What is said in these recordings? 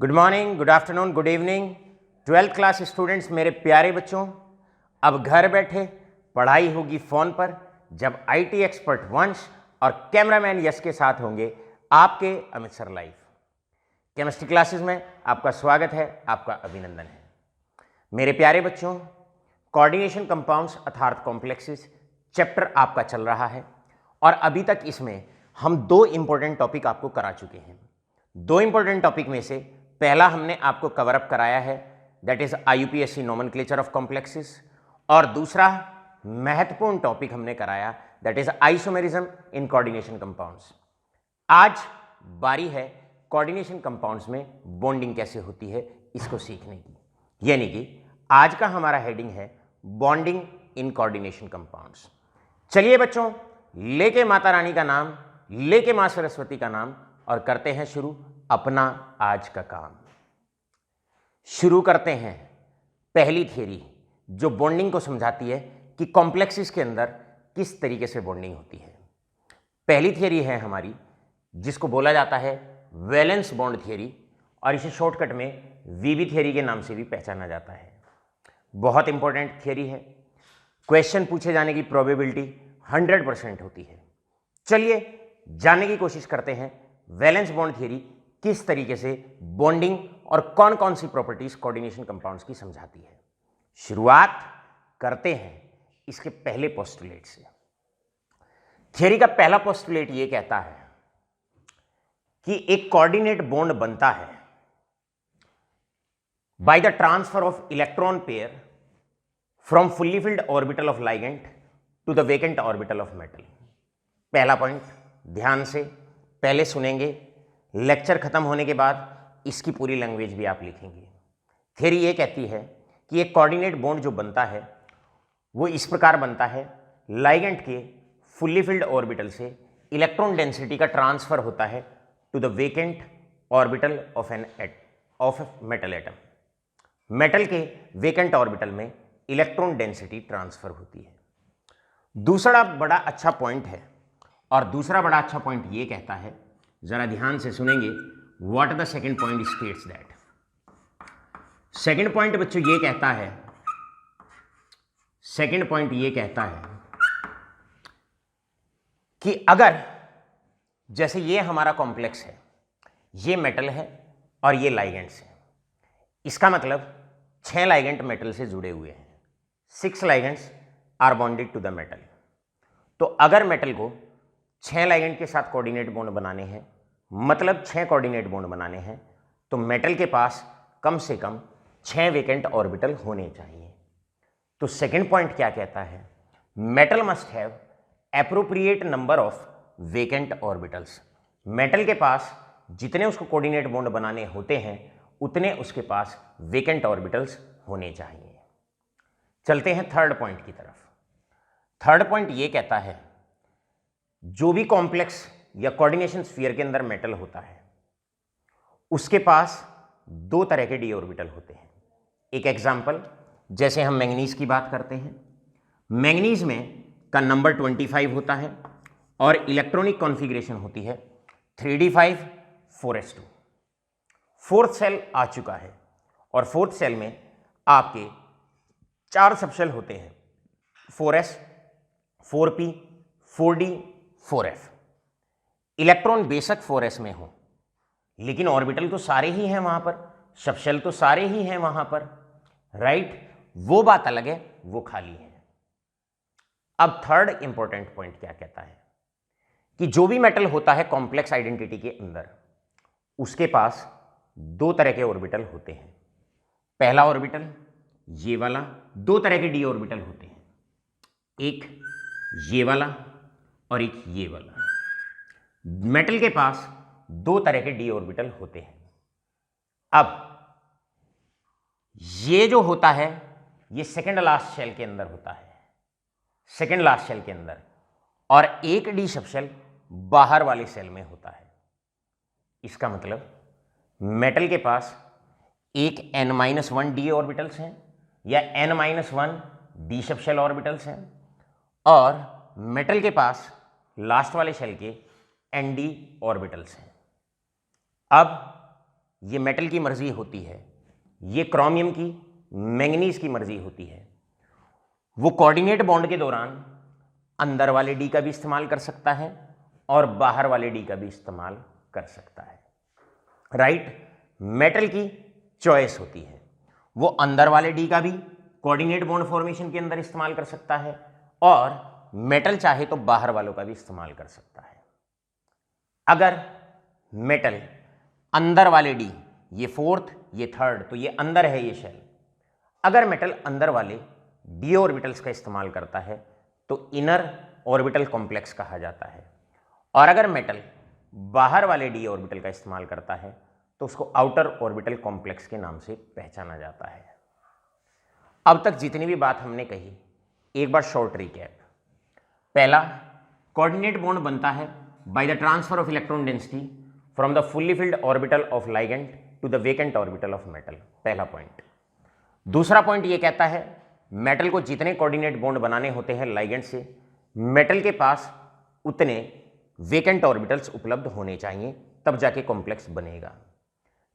Good morning, good afternoon, good evening 12th class students, मेरे प्यारे बच्चों। अब घर बैठे पढ़ाई होगी फ़ोन पर, जब आईटी एक्सपर्ट वंश और कैमरामैन यश के साथ होंगे आपके Amit sir live. Chemistry classes में आपका स्वागत है, आपका अभिनंदन है। मेरे प्यारे बच्चों, कोऑर्डिनेशन कंपाउंड्स अर्थात कॉम्प्लेक्सेस चैप्टर आपका चल रहा है और अभी तक इसमें हम दो इंपॉर्टेंट टॉपिक आपको करा चुके हैं। दो इंपॉर्टेंट टॉपिक में से पहला हमने आपको कवर अप कराया है, that is आईयूपीएससी nomenclature of complexes, और दूसरा महत्वपूर्ण टॉपिक हमने कराया that is isomerism in coordination compounds. आज बारी है कोऑर्डिनेशन कंपाउंड्स में बॉन्डिंग कैसे होती है इसको सीखने की, यानी कि आज का हमारा हेडिंग है बॉन्डिंग इन कोऑर्डिनेशन कंपाउंड्स। चलिए बच्चों, लेके माता रानी का नाम, लेके मां सरस्वती का नाम, और करते हैं शुरू अपना आज का काम। शुरू करते हैं पहली थियरी जो बॉन्डिंग को समझाती है कि कॉम्प्लेक्सेस के अंदर किस तरीके से बॉन्डिंग होती है। पहली थियरी है हमारी जिसको बोला जाता है वैलेंस बॉन्ड थियरी, और इसे शॉर्टकट में वीबी थियरी के नाम से भी पहचाना जाता है। बहुत इंपॉर्टेंट थियरी है, क्वेश्चन पूछे जाने की प्रोबेबिलिटी 100% होती है। चलिए जानने की कोशिश करते हैं वैलेंस बॉन्ड थियरी किस तरीके से बॉन्डिंग और कौन कौन सी प्रॉपर्टीज कोऑर्डिनेशन कंपाउंड्स की समझाती है। शुरुआत करते हैं इसके पहले पोस्टुलेट से। थियरी का पहला पोस्टुलेट यह कहता है कि एक कोऑर्डिनेट बॉन्ड बनता है by the transfer of electron pair from fully filled orbital of ligand to the vacant orbital of metal. पहला पॉइंट ध्यान से पहले सुनेंगे, लेक्चर खत्म होने के बाद इसकी पूरी लैंग्वेज भी आप लिखेंगे। थियरी ये कहती है कि एक कोऑर्डिनेट बॉन्ड जो बनता है वो इस प्रकार बनता है, लाइगेंड के फुल्ली फिल्ड ऑर्बिटल से इलेक्ट्रॉन डेंसिटी का ट्रांसफर होता है to the vacant orbital of metal atom. Metal के वेकेंट ऑर्बिटल में इलेक्ट्रॉन डेंसिटी ट्रांसफर होती है। दूसरा बड़ा अच्छा पॉइंट है, और दूसरा बड़ा अच्छा पॉइंट ये कहता है, जरा ध्यान से सुनेंगे, what the second point states that. Second point बच्चों ये कहता है, सेकंड पॉइंट ये कहता है कि अगर जैसे ये हमारा कॉम्प्लेक्स है, ये मेटल है और ये लाइगेंड्स है, इसका मतलब 6 लाइगेंड मेटल से जुड़े हुए हैं, 6 ligands are bonded to the metal. तो अगर मेटल को 6 लाइगेंड के साथ कोऑर्डिनेट बॉन्ड बनाने हैं, मतलब 6 कोऑर्डिनेट बॉन्ड बनाने हैं, तो मेटल के पास कम से कम 6 वेकेंट ऑर्बिटल होने चाहिए। तो सेकंड पॉइंट क्या कहता है, metal must have appropriate number of vacant orbitals. Metal के पास जितने उसको कोऑर्डिनेट बॉन्ड बनाने होते हैं उतने उसके पास वेकेंट ऑर्बिटल्स होने चाहिए। चलते हैं थर्ड पॉइंट की तरफ। थर्ड पॉइंट ये कहता है जो भी कॉम्प्लेक्स या कोऑर्डिनेशन स्फीयर के अंदर मेटल होता है उसके पास 2 तरह के डी ऑर्बिटल होते हैं। एक एग्जांपल, जैसे हम मैंगनीज की बात करते हैं, मैंगनीज में का नंबर 25 होता है और इलेक्ट्रॉनिक कॉन्फ़िगरेशन होती है 3d5 4s2। फोर्थ सेल आ चुका है और फोर्थ सेल में आपके 4 सबशेल होते हैं, 4s 4p 4d 4f। Electron बेशक 4s में हो लेकिन ऑर्बिटल तो सारे ही हैं वहां पर, सबशेल तो सारे ही हैं वहां पर, राइट? वो बात अलग है, वो खाली है। अब थर्ड इंपॉर्टेंट पॉइंट क्या कहता है कि जो भी मेटल होता है कॉम्प्लेक्स आइडेंटिटी के अंदर उसके पास 2 तरह के ऑर्बिटल होते हैं। पहला ऑर्बिटल ये वाला, 2 तरह के डी ऑर्बिटल होते हैं, एक ये वाला और एक ये वाला। मेटल के पास 2 तरह के डी ऑर्बिटल होते हैं। अब ये जो होता है ये सेकंड लास्ट शेल के अंदर होता है, सेकंड लास्ट शेल के अंदर, और एक डी सबशेल बाहर वाले सेल में होता है। इसका मतलब मेटल के पास एक n-1 डी ऑर्बिटल्स हैं या n-1 डी सबशेल ऑर्बिटल्स हैं, और मेटल के पास लास्ट वाले शेल के nd ऑर्बिटल्स हैं। अब ये मेटल की मर्जी होती है, ये क्रोमियम की, मैंगनीज की मर्जी होती है। वो कोऑर्डिनेट बॉन्ड के दौरान अंदर वाले डी का भी इस्तेमाल कर सकता है और बाहर वाले डी का भी इस्तेमाल कर सकता है। राइट, मेटल की चॉइस होती है, वो अंदर वाले डी का भी कोऑर्डिनेट बॉन्ड फॉर्मेशन के अंदर इस्तेमाल कर सकता है और मेटल चाहे तो बाहर वालों का भी इस्तेमाल कर सकता है। अगर मेटल अंदर वाले डी, ये फोर्थ ये थर्ड, तो ये अंदर है ये शेल, अगर मेटल अंदर वाले डी ऑर्बिटल्स का इस्तेमाल करता है तो इनर ऑर्बिटल कॉम्प्लेक्स कहा जाता है, और अगर मेटल बाहर वाले डी ऑर्बिटल का इस्तेमाल करता है तो उसको आउटर ऑर्बिटल कॉम्प्लेक्स के नाम से पहचाना जाता है। अब तक जितनी भी बात हमने कही एक बार शॉर्ट रिकैप। पहला, कोऑर्डिनेट बॉन्ड बनता है by the transfer of electron density from the fully filled orbital of ligand to the vacant orbital of metal, पहला पॉइंट। दूसरा पॉइंट ये कहता है मेटल को जितने कोऑर्डिनेट बॉन्ड बनाने होते हैं लाइगेंड से, मेटल के पास उतने वेकेंट ऑर्बिटल्स उपलब्ध होने चाहिए, तब जाके कॉम्प्लेक्स बनेगा।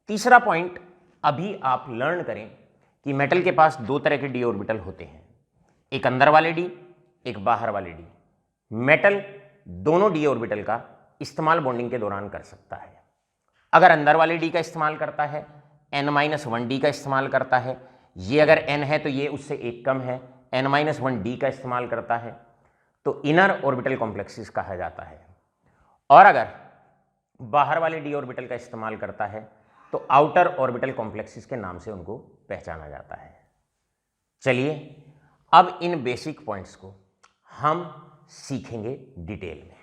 तीसरा पॉइंट, अभी आप लर्न करें कि मेटल के पास दो तरह के डी ऑर्बिटल होते हैं, एक अंदर वाले डी, एक बाहर वाले डी। मेटल दोनों डी ऑर्बिटल का इस्तेमाल बॉन्डिंग के दौरान कर सकता है। अगर अंदर वाले डी का इस्तेमाल करता है, n-1 डी का इस्तेमाल करता है, ये अगर n है तो ये उससे एक कम है, n-1 डी का इस्तेमाल करता है तो इनर ऑर्बिटल कॉम्प्लेक्सेस कहा जाता है, और अगर बाहर वाले डी ऑर्बिटल का इस्तेमाल करता है तो आउटर ऑर्बिटल कॉम्प्लेक्सेस के नाम से उनको पहचाना जाता है। चलिए अब इन बेसिक पॉइंट्स को हम सीखेंगे डिटेल में।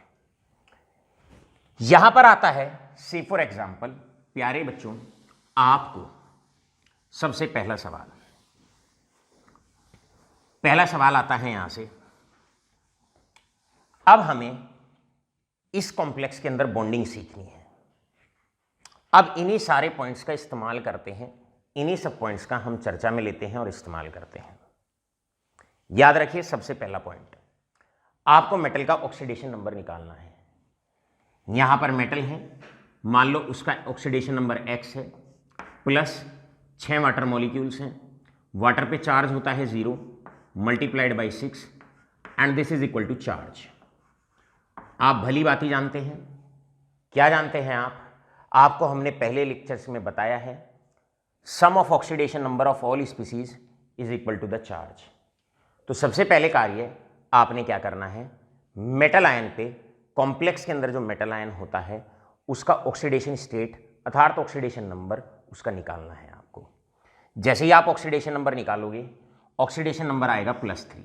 यहां पर आता है, से फॉर एग्जाम्पल, प्यारे बच्चों, आपको सबसे पहला सवाल आता है यहां से। अब हमें इस कॉम्प्लेक्स के अंदर बॉन्डिंग सीखनी है। अब इन्हीं सारे पॉइंट्स का इस्तेमाल करते हैं, इन्हीं सब पॉइंट्स का हम चर्चा में लेते हैं और इस्तेमाल करते हैं। याद रखिए, सबसे पहला पॉइंट, आपको मेटल का ऑक्सीडेशन नंबर निकालना है। यहां पर मेटल है, मान लो उसका ऑक्सीडेशन नंबर x है, प्लस 6 वाटर मॉलिक्यूल्स हैं, वाटर पे चार्ज होता है 0 multiplied by 6 and this is equal to charge. आप भली बात ही जानते हैं। क्या जानते हैं आप? आपको हमने पहले लेक्चर्स में बताया है, sum of oxidation number of all species is equal to the charge. तो सबसे पहले कार्य आपने क्या करना है, मेटल आयन पे, कॉम्प्लेक्स के अंदर जो मेटल आयन होता है उसका ऑक्सीडेशन स्टेट अर्थात ऑक्सीडेशन नंबर उसका निकालना है आपको। जैसे ही आप ऑक्सीडेशन नंबर निकालोगे, ऑक्सीडेशन नंबर आएगा +3,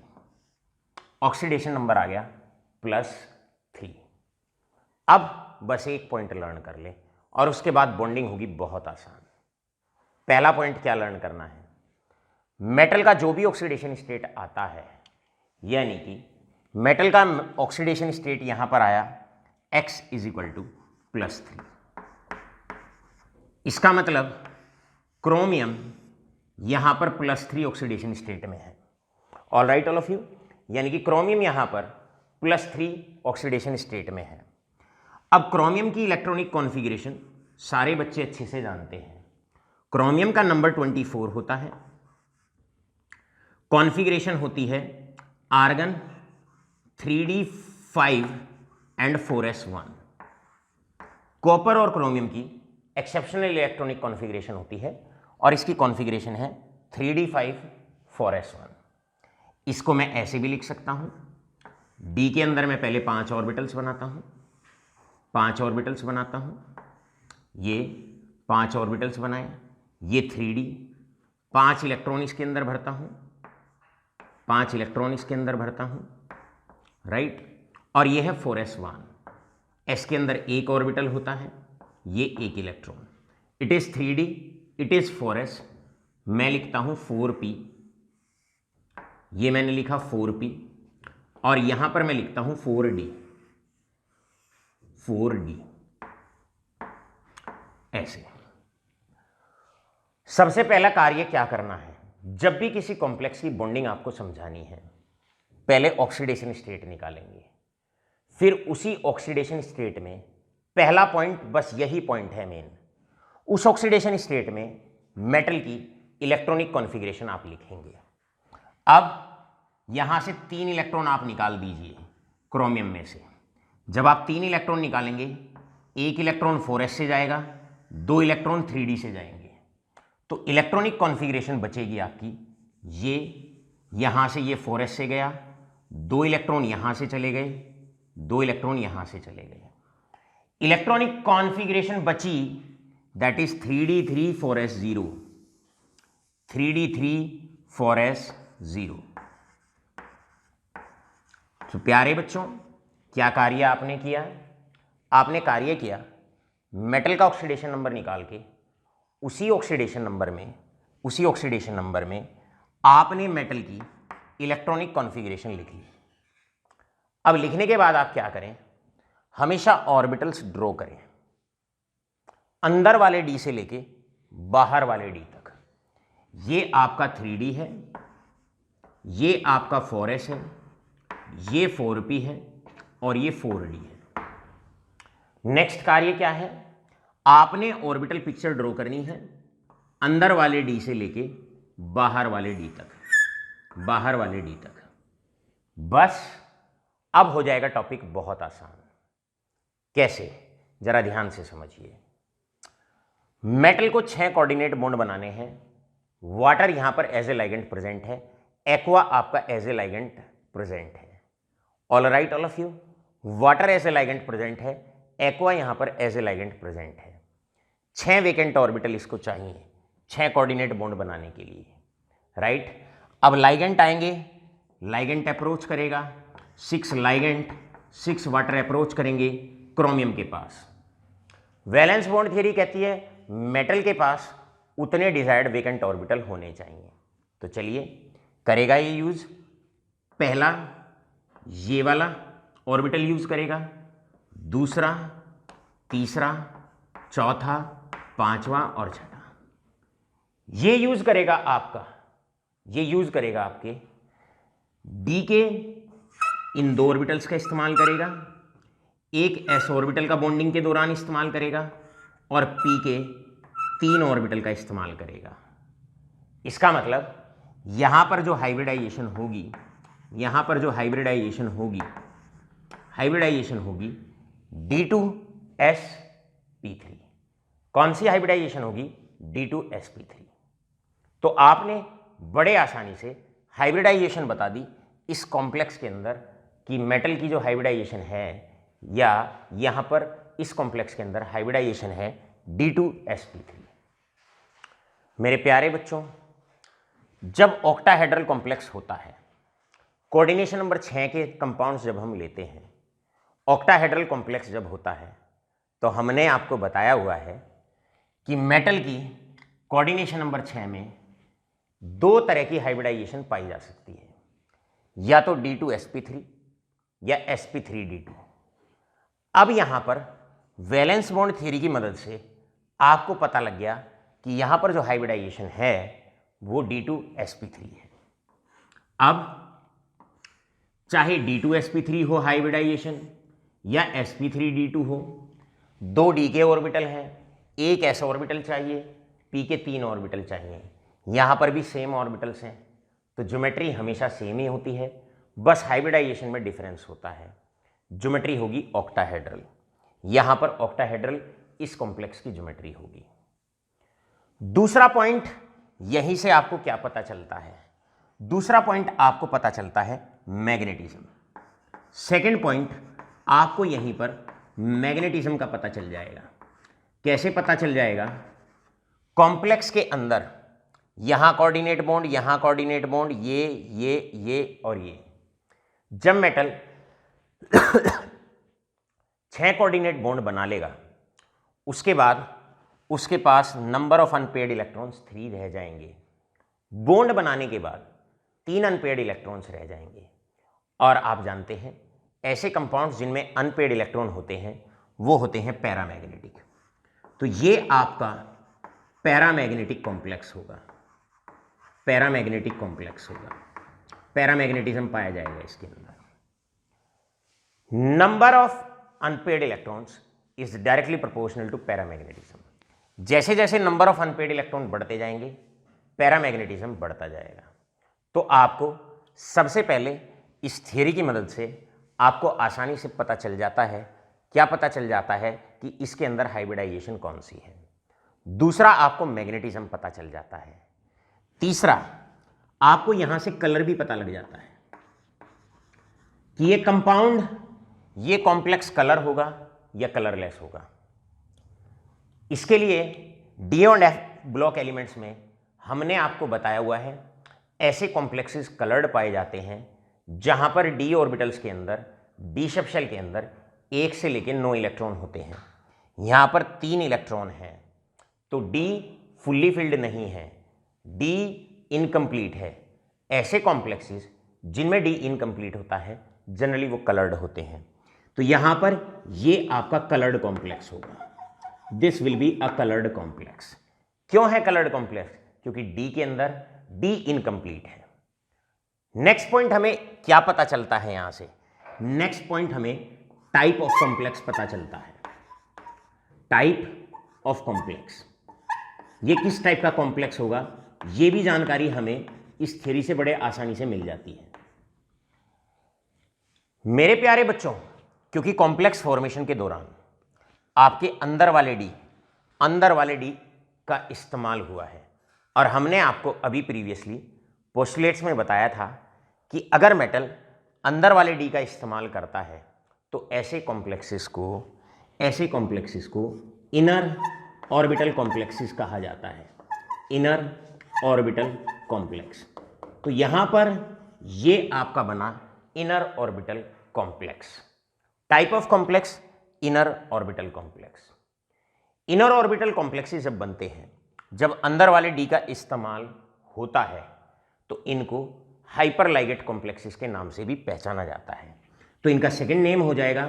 ऑक्सीडेशन नंबर आ गया +3। अब बस एक पॉइंट लर्न कर ले और उसके बाद बॉन्डिंग होगी बहुत आसान। पहला पॉइंट क्या लर्न करना है, मेटल का जो भी ऑक्सीडेशन स्टेट आता है, यानी कि मेटल का ऑक्सीडेशन स्टेट यहां पर आया x इज इक्वल टू +3। इसका मतलब क्रोमियम यहां पर +3 ऑक्सीडेशन स्टेट में है। All right all of you, यानी कि क्रोमियम यहां पर +3 ऑक्सीडेशन स्टेट में है। अब क्रोमियम की इलेक्ट्रॉनिक कॉन्फ़िगरेशन सारे बच्चे अच्छे से जानते हैं। क्रोमियम का नंबर 24 होता है, कॉन्फ़िगरेशन होती है argon 3d5 and 4s1। Copper और क्रोमियम की एक्सेप्शनल इलेक्ट्रॉनिक कॉन्फ़िगरेशन होती है और इसकी कॉन्फ़िगरेशन है 3d5 4s1। इसको मैं ऐसे भी लिख सकता हूं, d के अंदर मैं पहले 5 ऑर्बिटल्स बनाता हूं, 5 ऑर्बिटल्स बनाता हूं, ये 5 ऑर्बिटल्स बनाए, ये 3d, 5 इलेक्ट्रॉन इसके अंदर भरता हूं, 5 इलेक्ट्रॉन इसके अंदर भरता हूं, राइट। और ये है 4s1, s के अंदर एक ऑर्बिटल होता है, ये एक electron. It is 3d, it is 4s, मैं लिखता हूं 4p, ये मैंने लिखा 4p, और यहां पर मैं लिखता हूं 4d, 4d, ऐसे। सबसे पहला कार्य क्या करना है, जब भी किसी कॉम्प्लेक्स की बॉन्डिंग आपको समझानी है, पहले ऑक्सीडेशन स्टेट निकालेंगे, फिर उसी ऑक्सीडेशन स्टेट में पहला पॉइंट, बस यही पॉइंट है मेन, उस ऑक्सीडेशन स्टेट में मेटल की इलेक्ट्रॉनिक कॉन्फ़िगरेशन आप लिखेंगे। अब यहां से 3 इलेक्ट्रॉन आप निकाल दीजिए क्रोमियम में से। जब आप 3 इलेक्ट्रॉन निकालेंगे, 1 इलेक्ट्रॉन 4s से जाएगा, 2 इलेक्ट्रॉन 3d से जाएंगे, तो इलेक्ट्रॉनिक कॉन्फ़िगरेशन बचेगी आपकी ये, यहां से ये 4s से गया, 2 इलेक्ट्रॉन यहां से चले गए, 2 इलेक्ट्रॉन यहां से चले गए। इलेक्ट्रॉनिक कॉन्फ़िगरेशन बची that is 3d3 4s 0, 3d3 4s 0। तो प्यारे बच्चों, क्या कार्य आपने किया? आपने कार्य किया मेटल का ऑक्सीडेशन नंबर निकाल के उसी ऑक्सीडेशन नंबर में आपने मेटल की इलेक्ट्रॉनिक कॉन्फ़िगरेशन लिख ली। अब लिखने के बाद आप क्या करें, हमेशा ऑर्बिटल्स ड्रॉ करें, अंदर वाले डी से लेके बाहर वाले डी तक। ये आपका 3d है, ये आपका 4s है, ये 4p है और ये 4d है। नेक्स्ट कार्य क्या है, आपने ऑर्बिटल पिक्चर ड्रॉ करनी है अंदर वाले डी से लेके बाहर वाले डी तक, बस अब हो जाएगा टॉपिक बहुत आसान। कैसे, जरा ध्यान से समझिए। मेटल को 6 कोऑर्डिनेट बॉन्ड बनाने हैं। वाटर यहां पर एज ए लाइगेंड प्रेजेंट है, एक्वा आपका एज ए लाइगेंड प्रेजेंट है। All right all of you, water as a ligand present है, एक्वा यहां पर एज ए लाइगेंड प्रेजेंट है। 6 वेकेंट ऑर्बिटल इसको चाहिए 6 कोऑर्डिनेट बॉन्ड बनाने के लिए, राइट। अब लाइगेंट आएंगे, लाइगेंट अप्रोच करेगा, 6 लाइगेंट 6 वाटर अप्रोच करेंगे क्रोमियम के पास। वैलेंस बॉन्ड थ्योरी कहती है मेटल के पास उतने डिजायर्ड वेकेंट ऑर्बिटल होने चाहिए। तो चलिए करेगा ये यूज, पहला ये वाला ऑर्बिटल यूज करेगा, दूसरा, तीसरा, चौथा, पांचवा और छठा। ये यूज करेगा आपके डी के इन 2 ऑर्बिटल्स का इस्तेमाल करेगा, एक s ऑर्बिटल का बॉन्डिंग के दौरान इस्तेमाल करेगा और p के 3 ऑर्बिटल का इस्तेमाल करेगा। इसका मतलब यहां पर जो हाइब्रिडाइजेशन होगी D2sp3। कौन सी हाइब्रिडाइजेशन होगी? D2sp3। तो आपने बड़े आसानी से हाइब्रिडाइजेशन बता दी इस कॉम्प्लेक्स के अंदर कि मेटल की जो हाइब्रिडाइजेशन है, या यहां पर इस कॉम्प्लेक्स के अंदर हाइब्रिडाइजेशन है D2sp3। मेरे प्यारे बच्चों, जब ऑक्टाहेड्रल कॉम्प्लेक्स होता है, कोऑर्डिनेशन नंबर 6 के कंपाउंड्स जब हम लेते हैं, ऑक्टाहेड्रल कॉम्प्लेक्स जब होता है, तो हमने आपको बताया हुआ है कि मेटल की कोऑर्डिनेशन नंबर 6 में 2 तरह की हाइब्रिडाइजेशन पाई जा सकती है, या तो D2sp3 या sp3d2। अब यहां पर वैलेंस बॉन्ड थ्योरी की मदद से आपको पता लग गया कि यहां पर जो हाइब्रिडाइजेशन है वो D2sp3 है। अब चाहे D2sp3 हो हाइब्रिडाइजेशन या sp3d2 हो, 2 d के ऑर्बिटल हैं, एक s ऑर्बिटल चाहिए, p के 3 ऑर्बिटल चाहिए। यहां पर भी सेम ऑर्बिटल्स हैं, तो ज्योमेट्री हमेशा सेम ही होती है, बस हाइब्रिडाइजेशन में डिफरेंस होता है। ज्योमेट्री होगी ऑक्टाहेड्रल, यहां पर ऑक्टाहेड्रल इस कॉम्प्लेक्स की ज्योमेट्री होगी। दूसरा पॉइंट यहीं से आपको क्या पता चलता है? दूसरा पॉइंट आपको पता चलता है मैग्नेटिज्म। सेकंड पॉइंट आपको यहीं पर मैग्नेटिज्म का पता चल जाएगा। कैसे पता चल जाएगा? कॉम्प्लेक्स के अंदर यहां कोऑर्डिनेट बॉन्ड, यहां कोऑर्डिनेट बॉन्ड, ये और ये। जब मेटल 6 कोऑर्डिनेट बॉन्ड बना लेगा, उसके बाद उसके पास नंबर ऑफ अनपेयर्ड इलेक्ट्रॉन्स 3 रह जाएंगे। बॉन्ड बनाने के बाद 3 अनपेयर्ड इलेक्ट्रॉन्स रह जाएंगे। और आप जानते हैं ऐसे कंपाउंड्स जिनमें अनपेयर्ड इलेक्ट्रॉन होते हैं वो होते हैं पैरामैग्नेटिक। तो ये आपका पैरामैग्नेटिक कॉम्प्लेक्स होगा, पैरामैग्नेटिज्म पाया जाएगा इसके अंदर। Number of unpaired electrons is directly proportional to paramagnetism. जैसे जैसे नंबर ऑफ अनपेड इलेक्ट्रॉन बढ़ते जाएंगे पैरामैग्नेटिज्म बढ़ता जाएगा। तो आपको सबसे पहले इस थ्योरी की मदद से आपको आसानी से पता चल जाता है, क्या पता चल जाता है कि इसके अंदर हाइब्रिडाइजेशन कौन सी है। दूसरा, आपको मैग्नेटिज्म पता चल जाता है। तीसरा, आपको यहां से कलर भी पता लग जाता है कि ये कंपाउंड, ये कॉम्प्लेक्स कलर होगा या कलरलेस होगा। इसके लिए डी और एफ ब्लॉक एलिमेंट्स में हमने आपको बताया हुआ है ऐसे कॉम्प्लेक्सेस कलर्ड पाए जाते हैं जहां पर डी ऑर्बिटल्स के अंदर, डी सब शेल के अंदर 1 से लेकर 9 इलेक्ट्रॉन होते हैं। यहां पर 3 इलेक्ट्रॉन हैं, तो डी फुल्ली फिल्ड नहीं है, डी इनकम्प्लीट है। ऐसे कॉम्प्लेक्सेस जिनमें डी इनकम्प्लीट होता है जनरली वो कलर्ड होते हैं। तो यहां पर ये आपका कलर्ड कॉम्प्लेक्स होगा। This will be a coloured complex. क्यों है कलर्ड कॉम्प्लेक्स? क्योंकि डी के अंदर डी इनकम्प्लीट है। नेक्स्ट पॉइंट हमें क्या पता चलता है यहां से? नेक्स्ट पॉइंट हमें टाइप ऑफ कॉम्प्लेक्स पता चलता है। टाइप ऑफ कॉम्प्लेक्स, ये किस टाइप का कॉम्प्लेक्स होगा, ये भी जानकारी हमें इस थ्योरी से बड़े आसानी से मिल जाती है। मेरे प्यारे बच्चों, क्योंकि कॉम्प्लेक्स फॉर्मेशन के दौरान आपके अंदर वाले डी का इस्तेमाल हुआ है, और हमने आपको अभी प्रीवियसली पोस्टुलेट्स में बताया था कि अगर मेटल अंदर वाले डी का इस्तेमाल करता है तो ऐसे कॉम्प्लेक्सेस को इनर ऑर्बिटल कॉम्प्लेक्सेस कहा जाता है। Inner orbital complex. तो यहां पर ये आपका बना inner orbital complex. Type of complex inner orbital complex. Inner orbital complexes जब बनते हैं, जब अंदर वाले डी का इस्तेमाल होता है, तो इनको हाइपरलाइगेट कॉम्प्लेक्सेस के नाम से भी पहचाना जाता है। तो इनका सेकंड नेम हो जाएगा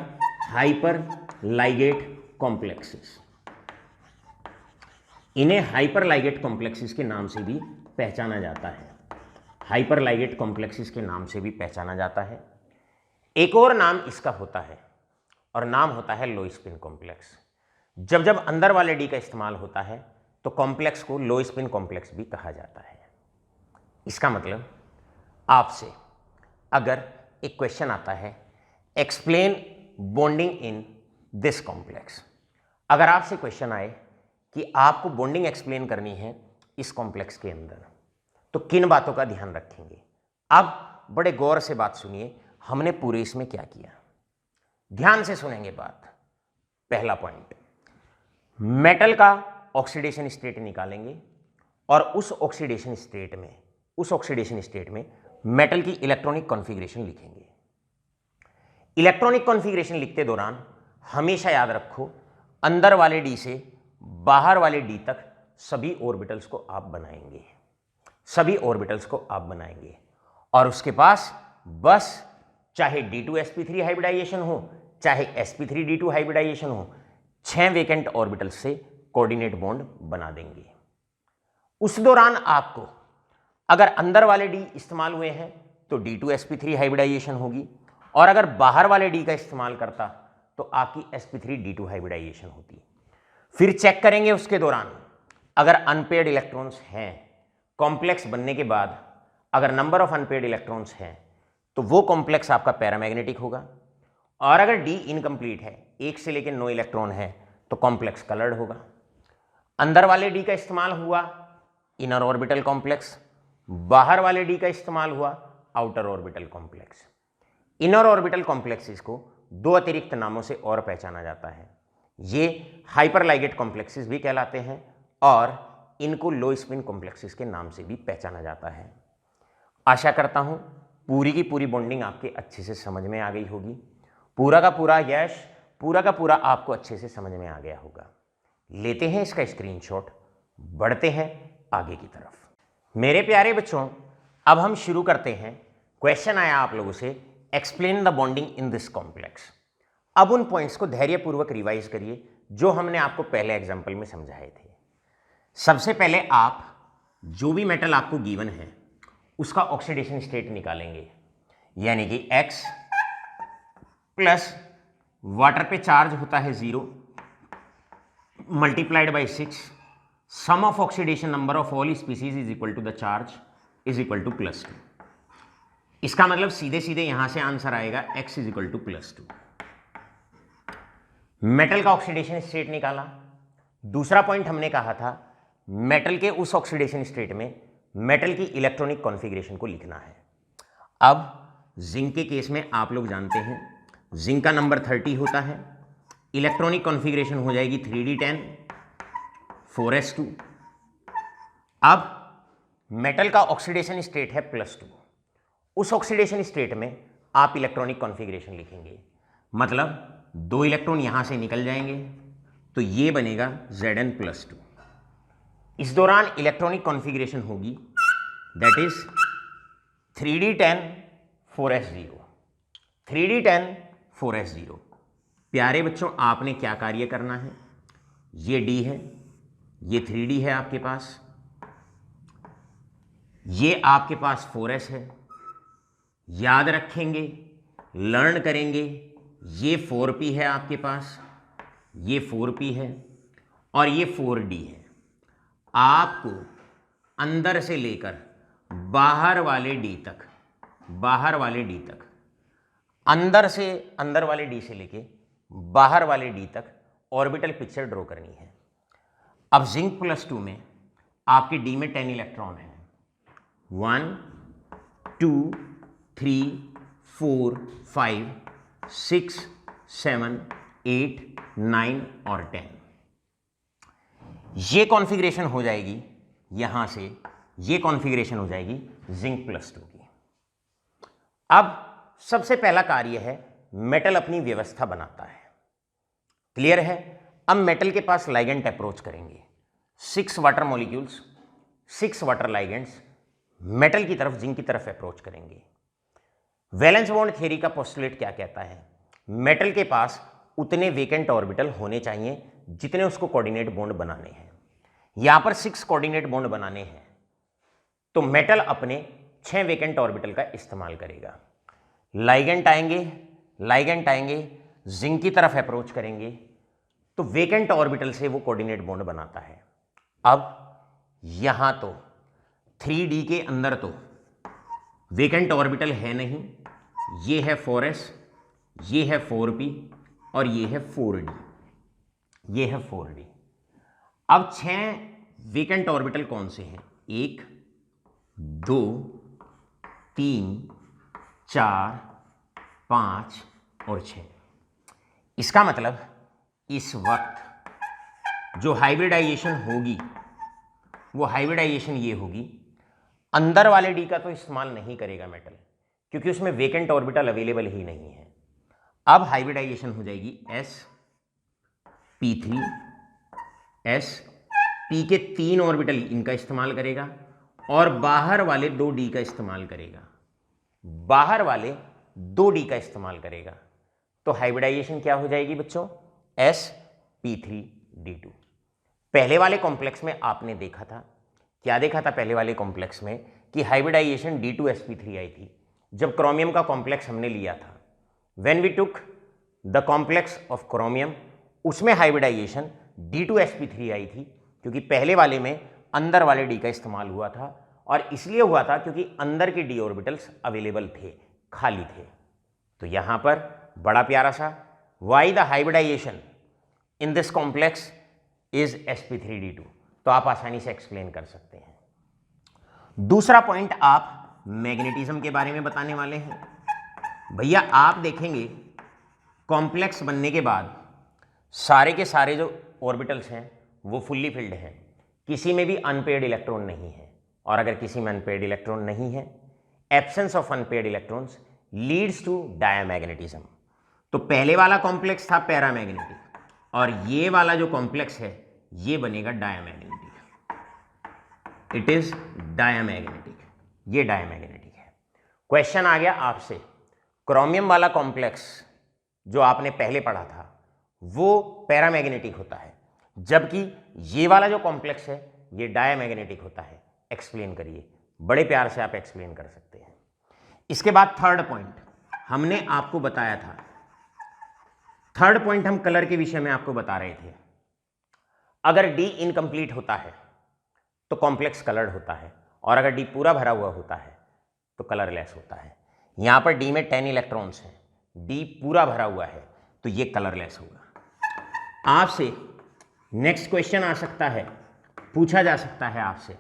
हाइपरलाइगेट कॉम्प्लेक्सेस। इन्हें हाइपरलाइगेट कॉम्प्लेक्सेस के नाम से भी पहचाना जाता है। हाइपरलाइगेट कॉम्प्लेक्सेस के नाम से भी पहचाना जाता है। एक और नाम इसका होता है, और नाम होता है लो स्पिन कॉम्प्लेक्स। जब जब अंदर वाले डी का इस्तेमाल होता है तो कॉम्प्लेक्स को लो स्पिन कॉम्प्लेक्स भी कहा जाता है। इसका मतलब आपसे अगर एक क्वेश्चन आता है explain bonding in this complex, अगर आपसे क्वेश्चन आए कि आपको बॉन्डिंग एक्सप्लेन करनी है इस कॉम्प्लेक्स के अंदर, तो किन बातों का ध्यान रखेंगे? अब बड़े गौर से बात सुनिए, हमने पूरे इसमें क्या किया, ध्यान से सुनेंगे बात। पहला पॉइंट, मेटल का ऑक्सीडेशन स्टेट निकालेंगे और उस ऑक्सीडेशन स्टेट में मेटल की इलेक्ट्रॉनिक कॉन्फ़िगरेशन लिखेंगे। इलेक्ट्रॉनिक कॉन्फ़िगरेशन लिखते दौरान हमेशा याद रखो, अंदर वाले डी से बाहर वाले डी तक सभी ऑर्बिटल्स को आप बनाएंगे, और उसके पास बस चाहे D2sp3 हाइब्रिडाइजेशन हो, चाहे sp3d2 हाइब्रिडाइजेशन हो, 6 वेकेंट ऑर्बिटल्स से कोऑर्डिनेट बॉन्ड बना देंगे। उस दौरान आपको अगर अंदर वाले डी इस्तेमाल हुए हैं तो D2sp3 हाइब्रिडाइजेशन होगी, और अगर बाहर वाले डी का इस्तेमाल करता तो आपकी sp3d2 हाइब्रिडाइजेशन होती। फिर चेक करेंगे उसके दौरान, अगर अनपेड इलेक्ट्रॉन्स हैं कॉम्प्लेक्स बनने के बाद, अगर नंबर ऑफ अनपेड इलेक्ट्रॉन्स हैं तो वो कॉम्प्लेक्स आपका पैरामैग्नेटिक होगा, और अगर डी इनकम्प्लीट है, 1 से लेकर 9 इलेक्ट्रॉन है, तो कॉम्प्लेक्स कलर्ड होगा। अंदर वाले डी का इस्तेमाल हुआ इनर ऑर्बिटल कॉम्प्लेक्स, बाहर वाले डी का इस्तेमाल हुआ outer orbital complex. Inner orbital complexes को 2 अतिरिक्त नामों से और पहचाना जाता है। ये हाइपरलाइगेट कॉम्प्लेक्सेस भी कहलाते हैं, और इनको लो स्पिन कॉम्प्लेक्सेस के नाम से भी पहचाना जाता है। आशा करता हूं पूरी की पूरी बॉन्डिंग आपके अच्छे से समझ में आ गई होगी। पूरा का पूरा आपको अच्छे से समझ में आ गया होगा। लेते हैं इसका स्क्रीनशॉट, बढ़ते हैं आगे की तरफ। मेरे प्यारे बच्चों, अब हम शुरू करते हैं। क्वेश्चन आया आप लोगों से, explain the bonding in this complex. अब उन पॉइंट्स को धैर्यपूर्वक रिवाइज करिए जो हमने आपको पहले एग्जाम्पल में समझाए थे। सबसे पहले आप जो भी मेटल आपको गिवन है उसका ऑक्सीडेशन स्टेट निकालेंगे, यानी कि X प्लस वाटर पे चार्ज होता है 0 multiplied by 6 sum of oxidation number of all species is equal to the charge is equal to +2। इसका मतलब सीधे सीधे यहां से आंसर आएगा x is equal to +2। Metal का ऑक्सीडेशन स्टेट निकाला। दूसरा पॉइंट हमने कहा था मेटल के उस ऑक्सीडेशन स्टेट में मेटल की इलेक्ट्रॉनिक कॉन्फ़िगरेशन को लिखना है। अब जिंक के केस में आप लोग जानते हैं जिंक का नंबर 30 होता है, इलेक्ट्रॉनिक कॉन्फ़िगरेशन हो जाएगी 3d10 4s2। अब मेटल का ऑक्सीडेशन स्टेट है +2। उस ऑक्सीडेशन स्टेट में आप इलेक्ट्रॉनिक कॉन्फ़िगरेशन लिखेंगे, मतलब 2 इलेक्ट्रॉन यहां से निकल जाएंगे तो ये बनेगा Zn+2। इस दौरान इलेक्ट्रॉनिक कॉन्फ़िगरेशन होगी that is 3d10 4s0 3d10 4s0। प्यारे बच्चों, आपने क्या कार्य करना है, ये d है, ये 3d है आपके पास, ये आपके पास 4s है। याद रखेंगे, लर्न करेंगे, ये 4p है आपके पास, ये 4p है और ये 4d है। आपको अंदर से लेकर बाहर वाले d तक, अंदर वाले d से लेके बाहर वाले d तक ऑर्बिटल पिक्चर ड्रॉ करनी है। अब जिंक +2 में आपके d में 10 इलेक्ट्रॉन है, 1 2 3 4 5 6 7 8 9 और 10। ये कॉन्फ़िगरेशन हो जाएगी यहां से, ये कॉन्फ़िगरेशन हो जाएगी जिंक +2 की। अब सबसे पहला कार्य है मेटल अपनी व्यवस्था बनाता है। क्लियर है? अब मेटल के पास लाइगेंड अप्रोच करेंगे। 6 water molecules, 6 water ligands metal की तरफ, जिंक की तरफ अप्रोच करेंगे। वैलेंस बॉन्ड थ्योरी का पोस्टुलेट क्या कहता है? मेटल के पास उतने वेकेंट ऑर्बिटल होने चाहिए जितने उसको कोऑर्डिनेट बॉन्ड बनाने हैं। यहां पर 6 कोऑर्डिनेट बॉन्ड बनाने हैं तो मेटल अपने 6 वेकेंट ऑर्बिटल का इस्तेमाल करेगा। लाइगेंड आएंगे, जिंक की तरफ अप्रोच करेंगे तो वेकेंट ऑर्बिटल से वो कोऑर्डिनेट बॉन्ड बनाता है। अब यहां तो 3d के अंदर तो वेकेंट ऑर्बिटल है नहीं, ये है 4s, ये है 4p और ये है 4d, ये है 4d। अब 6 वेकेंट ऑर्बिटल कौन से हैं? 1 2 3 4 5 और 6। इसका मतलब इस वक्त जो हाइब्रिडाइजेशन होगी वो हाइब्रिडाइजेशन ये होगी, अंदर वाले डी का तो इस्तेमाल नहीं करेगा मेटल क्योंकि उसमें वेकेंट ऑर्बिटल अवेलेबल ही नहीं है। अब हाइब्रिडाइजेशन हो जाएगी sp3 s, p के 3 ऑर्बिटल इनका इस्तेमाल करेगा और बाहर वाले 2d का इस्तेमाल करेगा, बाहर वाले 2d का इस्तेमाल करेगा। तो हाइब्रिडाइजेशन क्या हो जाएगी बच्चों? sp3d2। पहले वाले कॉम्प्लेक्स में आपने देखा था, क्या देखा था पहले वाले कॉम्प्लेक्स में कि हाइब्रिडाइजेशन d2sp3 आई थी जब क्रोमियम का कॉम्प्लेक्स हमने लिया था। When we took the complex of chromium, उसमें हाइब्रिडाइजेशन d2sp3 आई थी क्योंकि पहले वाले में अंदर वाले d का इस्तेमाल हुआ था और इसलिए हुआ था क्योंकि अंदर के d ऑर्बिटल्स अवेलेबल थे, खाली थे। तो यहां पर बड़ा प्यारा सा why the hybridization in this complex is sp3d2, तो आप आसानी से एक्सप्लेन कर सकते हैं। दूसरा पॉइंट आप मैग्नेटिज्म के बारे में बताने वाले हैं। भैया आप देखेंगे कॉम्प्लेक्स बनने के बाद सारे के सारे जो ऑर्बिटल्स हैं वो फुल्ली फिल्ड हैं, किसी में भी अनपेयर्ड इलेक्ट्रॉन नहीं है। और अगर किसी में अनपेयर्ड इलेक्ट्रॉन नहीं है, absence of unpaired electrons leads to diamagnetism. तो पहले वाला कॉम्प्लेक्स था पैरामैग्नेटिक और ये वाला जो कॉम्प्लेक्स है ये बनेगा डायमैग्नेटिक। इट इज डायमैग्नेटिक, ये डायमैग्नेटिक है। क्वेश्चन आ गया आपसे, क्रोमियम वाला कॉम्प्लेक्स जो आपने पहले पढ़ा था वो पैरामैग्नेटिक होता है, जबकि ये वाला जो कॉम्प्लेक्स है ये डायमैग्नेटिक होता है। एक्सप्लेन करिए, बड़े प्यार से आप एक्सप्लेन कर सकते हैं। इसके बाद थर्ड पॉइंट हमने आपको बताया था, थर्ड पॉइंट हम कलर के विषय में आपको बता रहे थे। अगर डी इनकम्प्लीट होता है तो कॉम्प्लेक्स कलर्ड होता है, और अगर डी पूरा भरा हुआ होता है तो कलरलेस होता है। यहां पर डी में 10 इलेक्ट्रॉन्स हैं, डी पूरा भरा हुआ है तो ये कलरलेस होगा। आपसे नेक्स्ट क्वेश्चन आ सकता है, पूछा जा सकता है आपसे,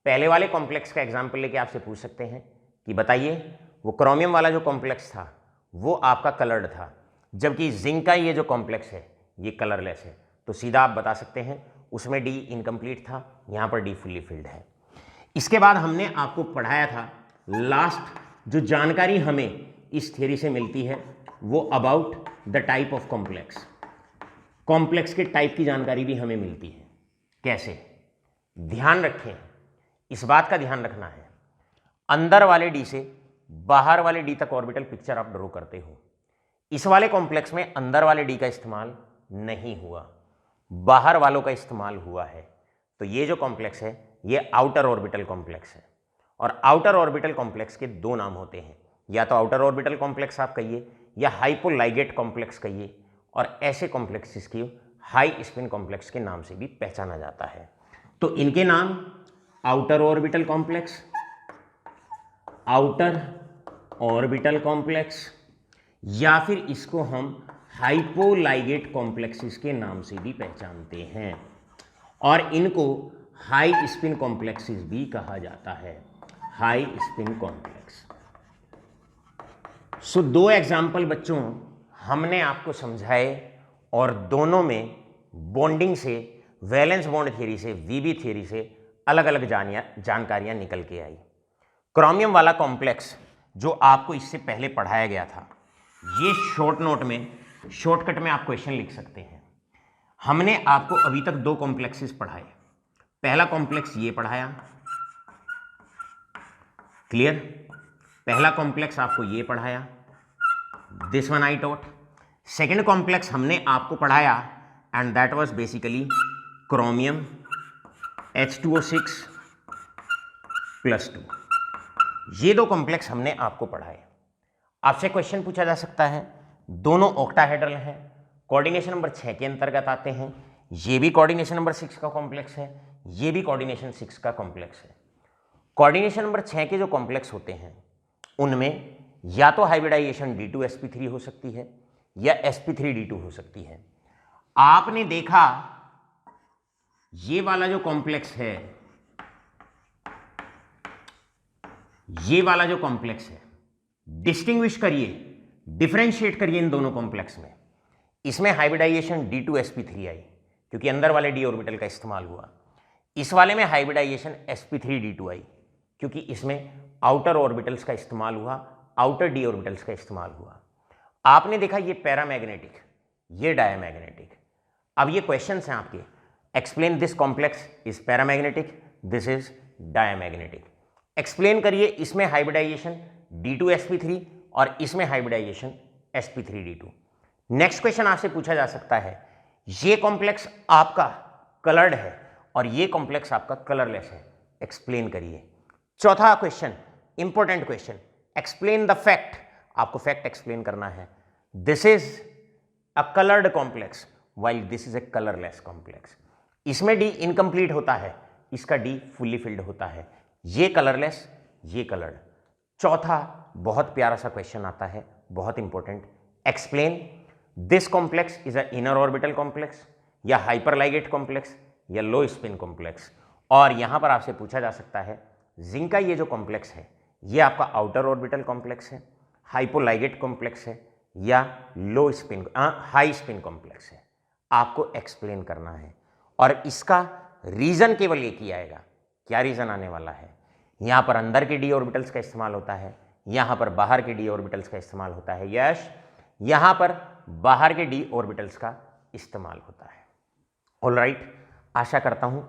पहले वाले कॉम्प्लेक्स का एग्जाम्पल लेके आपसे पूछ सकते हैं कि बताइए वो क्रोमियम वाला जो कॉम्प्लेक्स था वो आपका कलर्ड था, जबकि जिंक का ये जो कॉम्प्लेक्स है ये कलरलेस है, तो सीधा आप बता सकते हैं उसमें डी इनकम्प्लीट था, यहाँ पर डी फुल्ली फिल्ड है। इसके बाद हमने आपको पढ़ाया था लास्ट जो जानकारी हमें इस थ्योरी से मिलती है वो about the type of complex, complex के टाइप की जानकारी भी हमें मिलती है। कैसे? ध्यान रखें, इस बात का ध्यान रखना है, अंदर वाले डी से बाहर वाले डी तक ऑर्बिटल पिक्चर आप ड्रॉ करते हो। इस वाले कॉम्प्लेक्स में अंदर वाले डी का इस्तेमाल नहीं हुआ, बाहर वालों का इस्तेमाल हुआ है। तो ये जो कॉम्प्लेक्स है ये आउटर ऑर्बिटल कॉम्प्लेक्स है, और आउटर ऑर्बिटल कॉम्प्लेक्स के दो नाम होते हैं, या तो आउटर ऑर्बिटल कॉम्प्लेक्स आप कहिए या हाइपोलाइगेट कॉम्प्लेक्स कहिए, और ऐसे कॉम्प्लेक्सेस की हाई स्पिन कॉम्प्लेक्स के नाम से भी पहचाना जाता है। तो इनके नाम outer orbital complex, outer orbital complex, या फिर इसको हम हाइपोलाइगेट कॉम्प्लेक्सेस के नाम से भी पहचानते हैं, और इनको हाई स्पिन कॉम्प्लेक्सेस भी कहा जाता है, हाई स्पिन कॉम्प्लेक्स। सो दो एग्जाम्पल बच्चों हमने आपको समझाए, और दोनों में बॉन्डिंग से, वैलेंस बॉन्ड थ्योरी से, वीबी थ्योरी से अलग अलग जानकारियां निकल के आई। क्रोमियम वाला कॉम्प्लेक्स जो आपको इससे पहले पढ़ाया गया था, ये शॉर्ट नोट में, शॉर्टकट में आप क्वेश्चन लिख सकते हैं। हमने आपको अभी तक दो कॉम्प्लेक्सेस पढ़ाए, पहला कॉम्प्लेक्स ये पढ़ाया, क्लियर? पहला कॉम्प्लेक्स आपको ये पढ़ाया, this one I taught. Second complex हमने आपको पढ़ाया and that was basically chromium H2O6 + 2। ये दो कॉम्प्लेक्स हमने आपको पढ़ाए। आपसे क्वेश्चन पूछा जा सकता है, दोनों ऑक्टाहेड्रल हैं, कोऑर्डिनेशन नंबर 6 के अंतर्गत आते हैं, ये भी कोऑर्डिनेशन नंबर 6 का कॉम्प्लेक्स है, ये भी कोऑर्डिनेशन 6 का कॉम्प्लेक्स है। कोऑर्डिनेशन नंबर 6 के जो कॉम्प्लेक्स होते हैं उनमें या तो हाइब्रिडाइजेशन D2sp3 हो सकती है या sp3d2 हो सकती है। आपने देखा ये वाला जो कॉम्प्लेक्स है, ये वाला जो कॉम्प्लेक्स है, डिस्टिंग्विश करिए, डिफरेंशिएट करिए इन दोनों कॉम्प्लेक्स में। इसमें हाइब्रिडाइजेशन D2sp3 आई क्योंकि अंदर वाले d ऑर्बिटल का इस्तेमाल हुआ। इस वाले में हाइब्रिडाइजेशन sp3d2 आई क्योंकि इसमें आउटर ऑर्बिटल्स का इस्तेमाल हुआ, आउटर d ऑर्बिटल्स का इस्तेमाल हुआ। आपने देखा ये पैरामैग्नेटिक, ये डायमैग्नेटिक। अब ये क्वेश्चंस हैं आपके, explain this complex is paramagnetic, this is diamagnetic. Explain करिए इसमें हाइब्रिडाइजेशन D2sp3 और इसमें हाइब्रिडाइजेशन sp3d2। नेक्स्ट क्वेश्चन आपसे पूछा जा सकता है, ये कॉम्प्लेक्स आपका कलर्ड है और ये कॉम्प्लेक्स आपका कलरलेस है, एक्सप्लेन करिए। चौथा question, important question, explain the fact. आपको फैक्ट एक्सप्लेन करना है, this is a coloured complex while this is a colourless complex. इसमें डी इनकम्प्लीट होता है, इसका डी फुल्ली फिल्ड होता है, ये कलरलेस, ये कलर्ड। चौथा बहुत प्यारा सा क्वेश्चन आता है, बहुत important, explain this complex is a inner orbital complex या हाइपरलाइगेट कॉम्प्लेक्स या लो स्पिन कॉम्प्लेक्स। और यहां पर आपसे पूछा जा सकता है, जिंक का ये जो कॉम्प्लेक्स है ये आपका आउटर ऑर्बिटल कॉम्प्लेक्स है, हाइपोलाइगेट कॉम्प्लेक्स है या लो स्पिन हाई स्पिन कॉम्प्लेक्स है। आपको एक्सप्लेन करना है और इसका रीजन केवल एक ही आएगा। क्या रीजन आने वाला है? यहां पर अंदर के डी ऑर्बिटल्स का इस्तेमाल होता है, यहां पर बाहर के डी ऑर्बिटल्स का इस्तेमाल होता है। यश, यहां पर बाहर के डी ऑर्बिटल्स का इस्तेमाल होता है। ऑलराइट, आशा करता हूं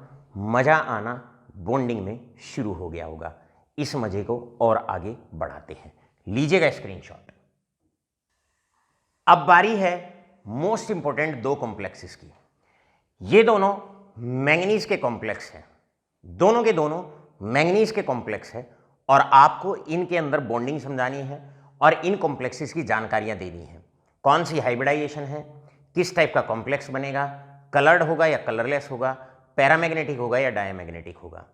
मजा आना बॉन्डिंग में शुरू हो गया होगा। इस मजे को और आगे बढ़ाते हैं, लीजिएगा स्क्रीनशॉट। अब बारी है मोस्ट इंपॉर्टेंट दो कॉम्प्लेक्सेस की। ये दोनों मैंगनीज के कॉम्प्लेक्स हैं, दोनों के दोनों मैंगनीज के कॉम्प्लेक्स है, और आपको इनके अंदर बॉन्डिंग समझानी है और इन कॉम्प्लेक्सेस की जानकारियां देनी है। कौन सी हाइब्रिडाइजेशन है, किस टाइप का कॉम्प्लेक्स बनेगा, कलर्ड होगा या कलरलेस होगा, पैरामैग्नेटिक होगा या डायमैग्नेटिक होगा।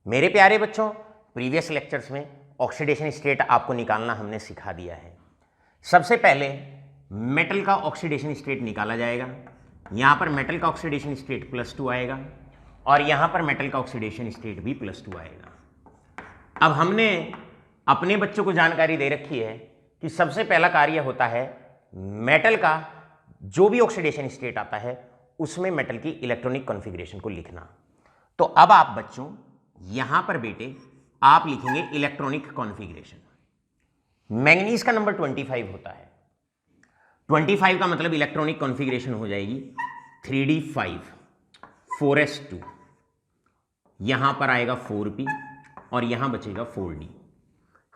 मेरे प्यारे बच्चों, प्रीवियस लेक्चर्स में ऑक्सीडेशन स्टेट आपको निकालना हमने सिखा दिया है। सबसे पहले मेटल का ऑक्सीडेशन स्टेट निकाला जाएगा। यहां पर मेटल का ऑक्सीडेशन स्टेट +2 आएगा और यहां पर मेटल का ऑक्सीडेशन स्टेट भी +2 आएगा। अब हमने अपने बच्चों को जानकारी दे रखी है कि सबसे पहला कार्य होता है मेटल का जो भी ऑक्सीडेशन स्टेट आता है उसमें मेटल की इलेक्ट्रॉनिक कॉन्फ़िगरेशन को लिखना। तो अब आप बच्चों यहां पर बेटे आप लिखेंगे इलेक्ट्रॉनिक कॉन्फ़िगरेशन। मैंगनीज का नंबर 25 होता है। 25 का मतलब इलेक्ट्रॉनिक कॉन्फ़िगरेशन हो जाएगी 3d5 4s2, यहां पर आएगा 4p और यहां बचेगा 4d।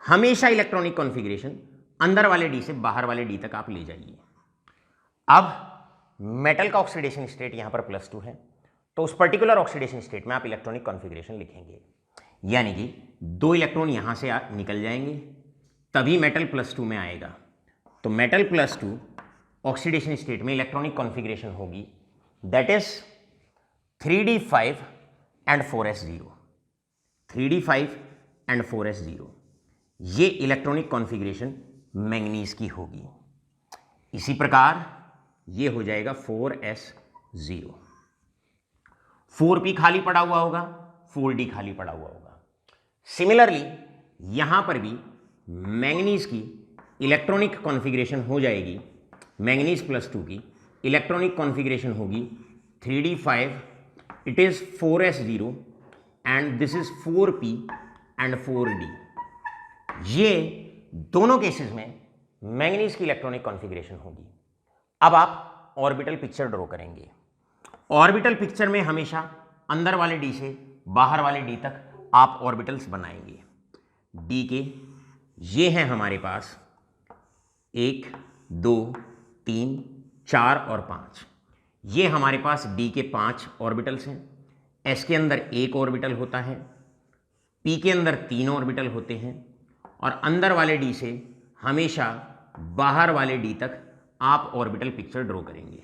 हमेशा इलेक्ट्रॉनिक कॉन्फ़िगरेशन अंदर वाले d से बाहर वाले d तक आप ले जाइए। अब मेटल का ऑक्सीडेशन स्टेट यहां पर +2 है, तो उस पर्टिकुलर ऑक्सीडेशन स्टेट में आप इलेक्ट्रॉनिक कॉन्फ़िगरेशन लिखेंगे, यानी कि 2 इलेक्ट्रॉन यहां से निकल जाएंगे तभी मेटल +2 में आएगा। तो मेटल +2 ऑक्सीडेशन स्टेट में इलेक्ट्रॉनिक कॉन्फ़िगरेशन होगी that is 3d5 and 4s0। 3d5 and 4s0 ये इलेक्ट्रॉनिक कॉन्फ़िगरेशन मैंगनीज की होगी। इसी प्रकार ये हो जाएगा 4s0। 4p खाली पड़ा हुआ होगा, 4d खाली पड़ा हुआ होगा। सिमिलरली यहां पर भी मैंगनीज की इलेक्ट्रॉनिक कॉन्फ़िगरेशन हो जाएगी, मैंगनीज +2 की इलेक्ट्रॉनिक कॉन्फ़िगरेशन होगी 3d5, it is 4s0 and this is 4p and 4d। ये दोनों केसेस में मैंगनीज की इलेक्ट्रॉनिक कॉन्फ़िगरेशन होगी। अब आप ऑर्बिटल पिक्चर ड्रॉ करेंगे। ऑर्बिटल पिक्चर में हमेशा अंदर वाले d से बाहर वाले d तक आप ऑर्बिटल्स बनाएंगे। d के ये हैं हमारे पास 1 2 3 4 और 5। ये हमारे पास d के 5 ऑर्बिटल्स हैं। s के अंदर 1 ऑर्बिटल होता है, p के अंदर 3 ऑर्बिटल होते हैं और अंदर वाले d से हमेशा बाहर वाले d तक आप ऑर्बिटल पिक्चर ड्रॉ करेंगे।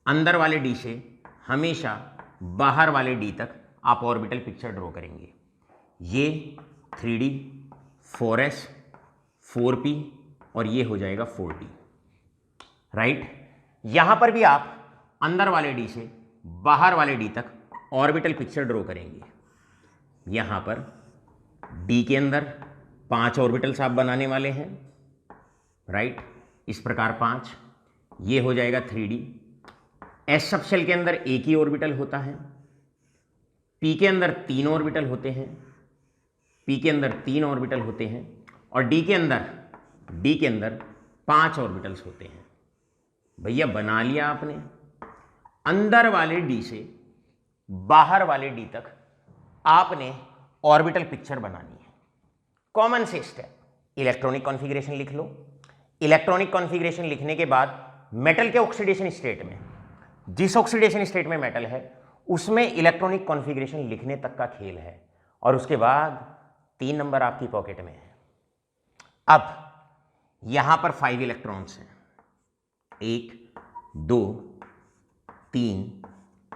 अंदर वाले d से हमेशा बाहर वाले d तक आप ऑर्बिटल पिक्चर ड्रॉ करेंगे। ये 3d 4s 4p और ये हो जाएगा 4d, राइट। यहां पर भी आप अंदर वाले d से बाहर वाले d तक ऑर्बिटल पिक्चर ड्रॉ करेंगे। यहां पर d के अंदर 5 ऑर्बिटल्स आप बनाने वाले हैं, राइट। इस प्रकार 5, ये हो जाएगा 3d। s सब शेल के अंदर एक ही ऑर्बिटल होता है, p के अंदर 3 ऑर्बिटल होते हैं, p के अंदर 3 ऑर्बिटल होते हैं और d के अंदर 5 ऑर्बिटल्स होते हैं। भैया बना लिया आपने। अंदर वाले d से बाहर वाले d तक आपने ऑर्बिटल पिक्चर बनानी है। कॉमन से स्टेप, इलेक्ट्रॉनिक कॉन्फ़िगरेशन लिख लो। इलेक्ट्रॉनिक कॉन्फ़िगरेशन लिखने के बाद मेटल के ऑक्सीडेशन स्टेट में, जिस ऑक्सीडेशन स्टेट में मेटल है उसमें इलेक्ट्रॉनिक कॉन्फ़िगरेशन लिखने तक का खेल है और उसके बाद 3 नंबर आपकी पॉकेट में है। अब यहां पर 5 इलेक्ट्रॉन्स हैं, 1 2 3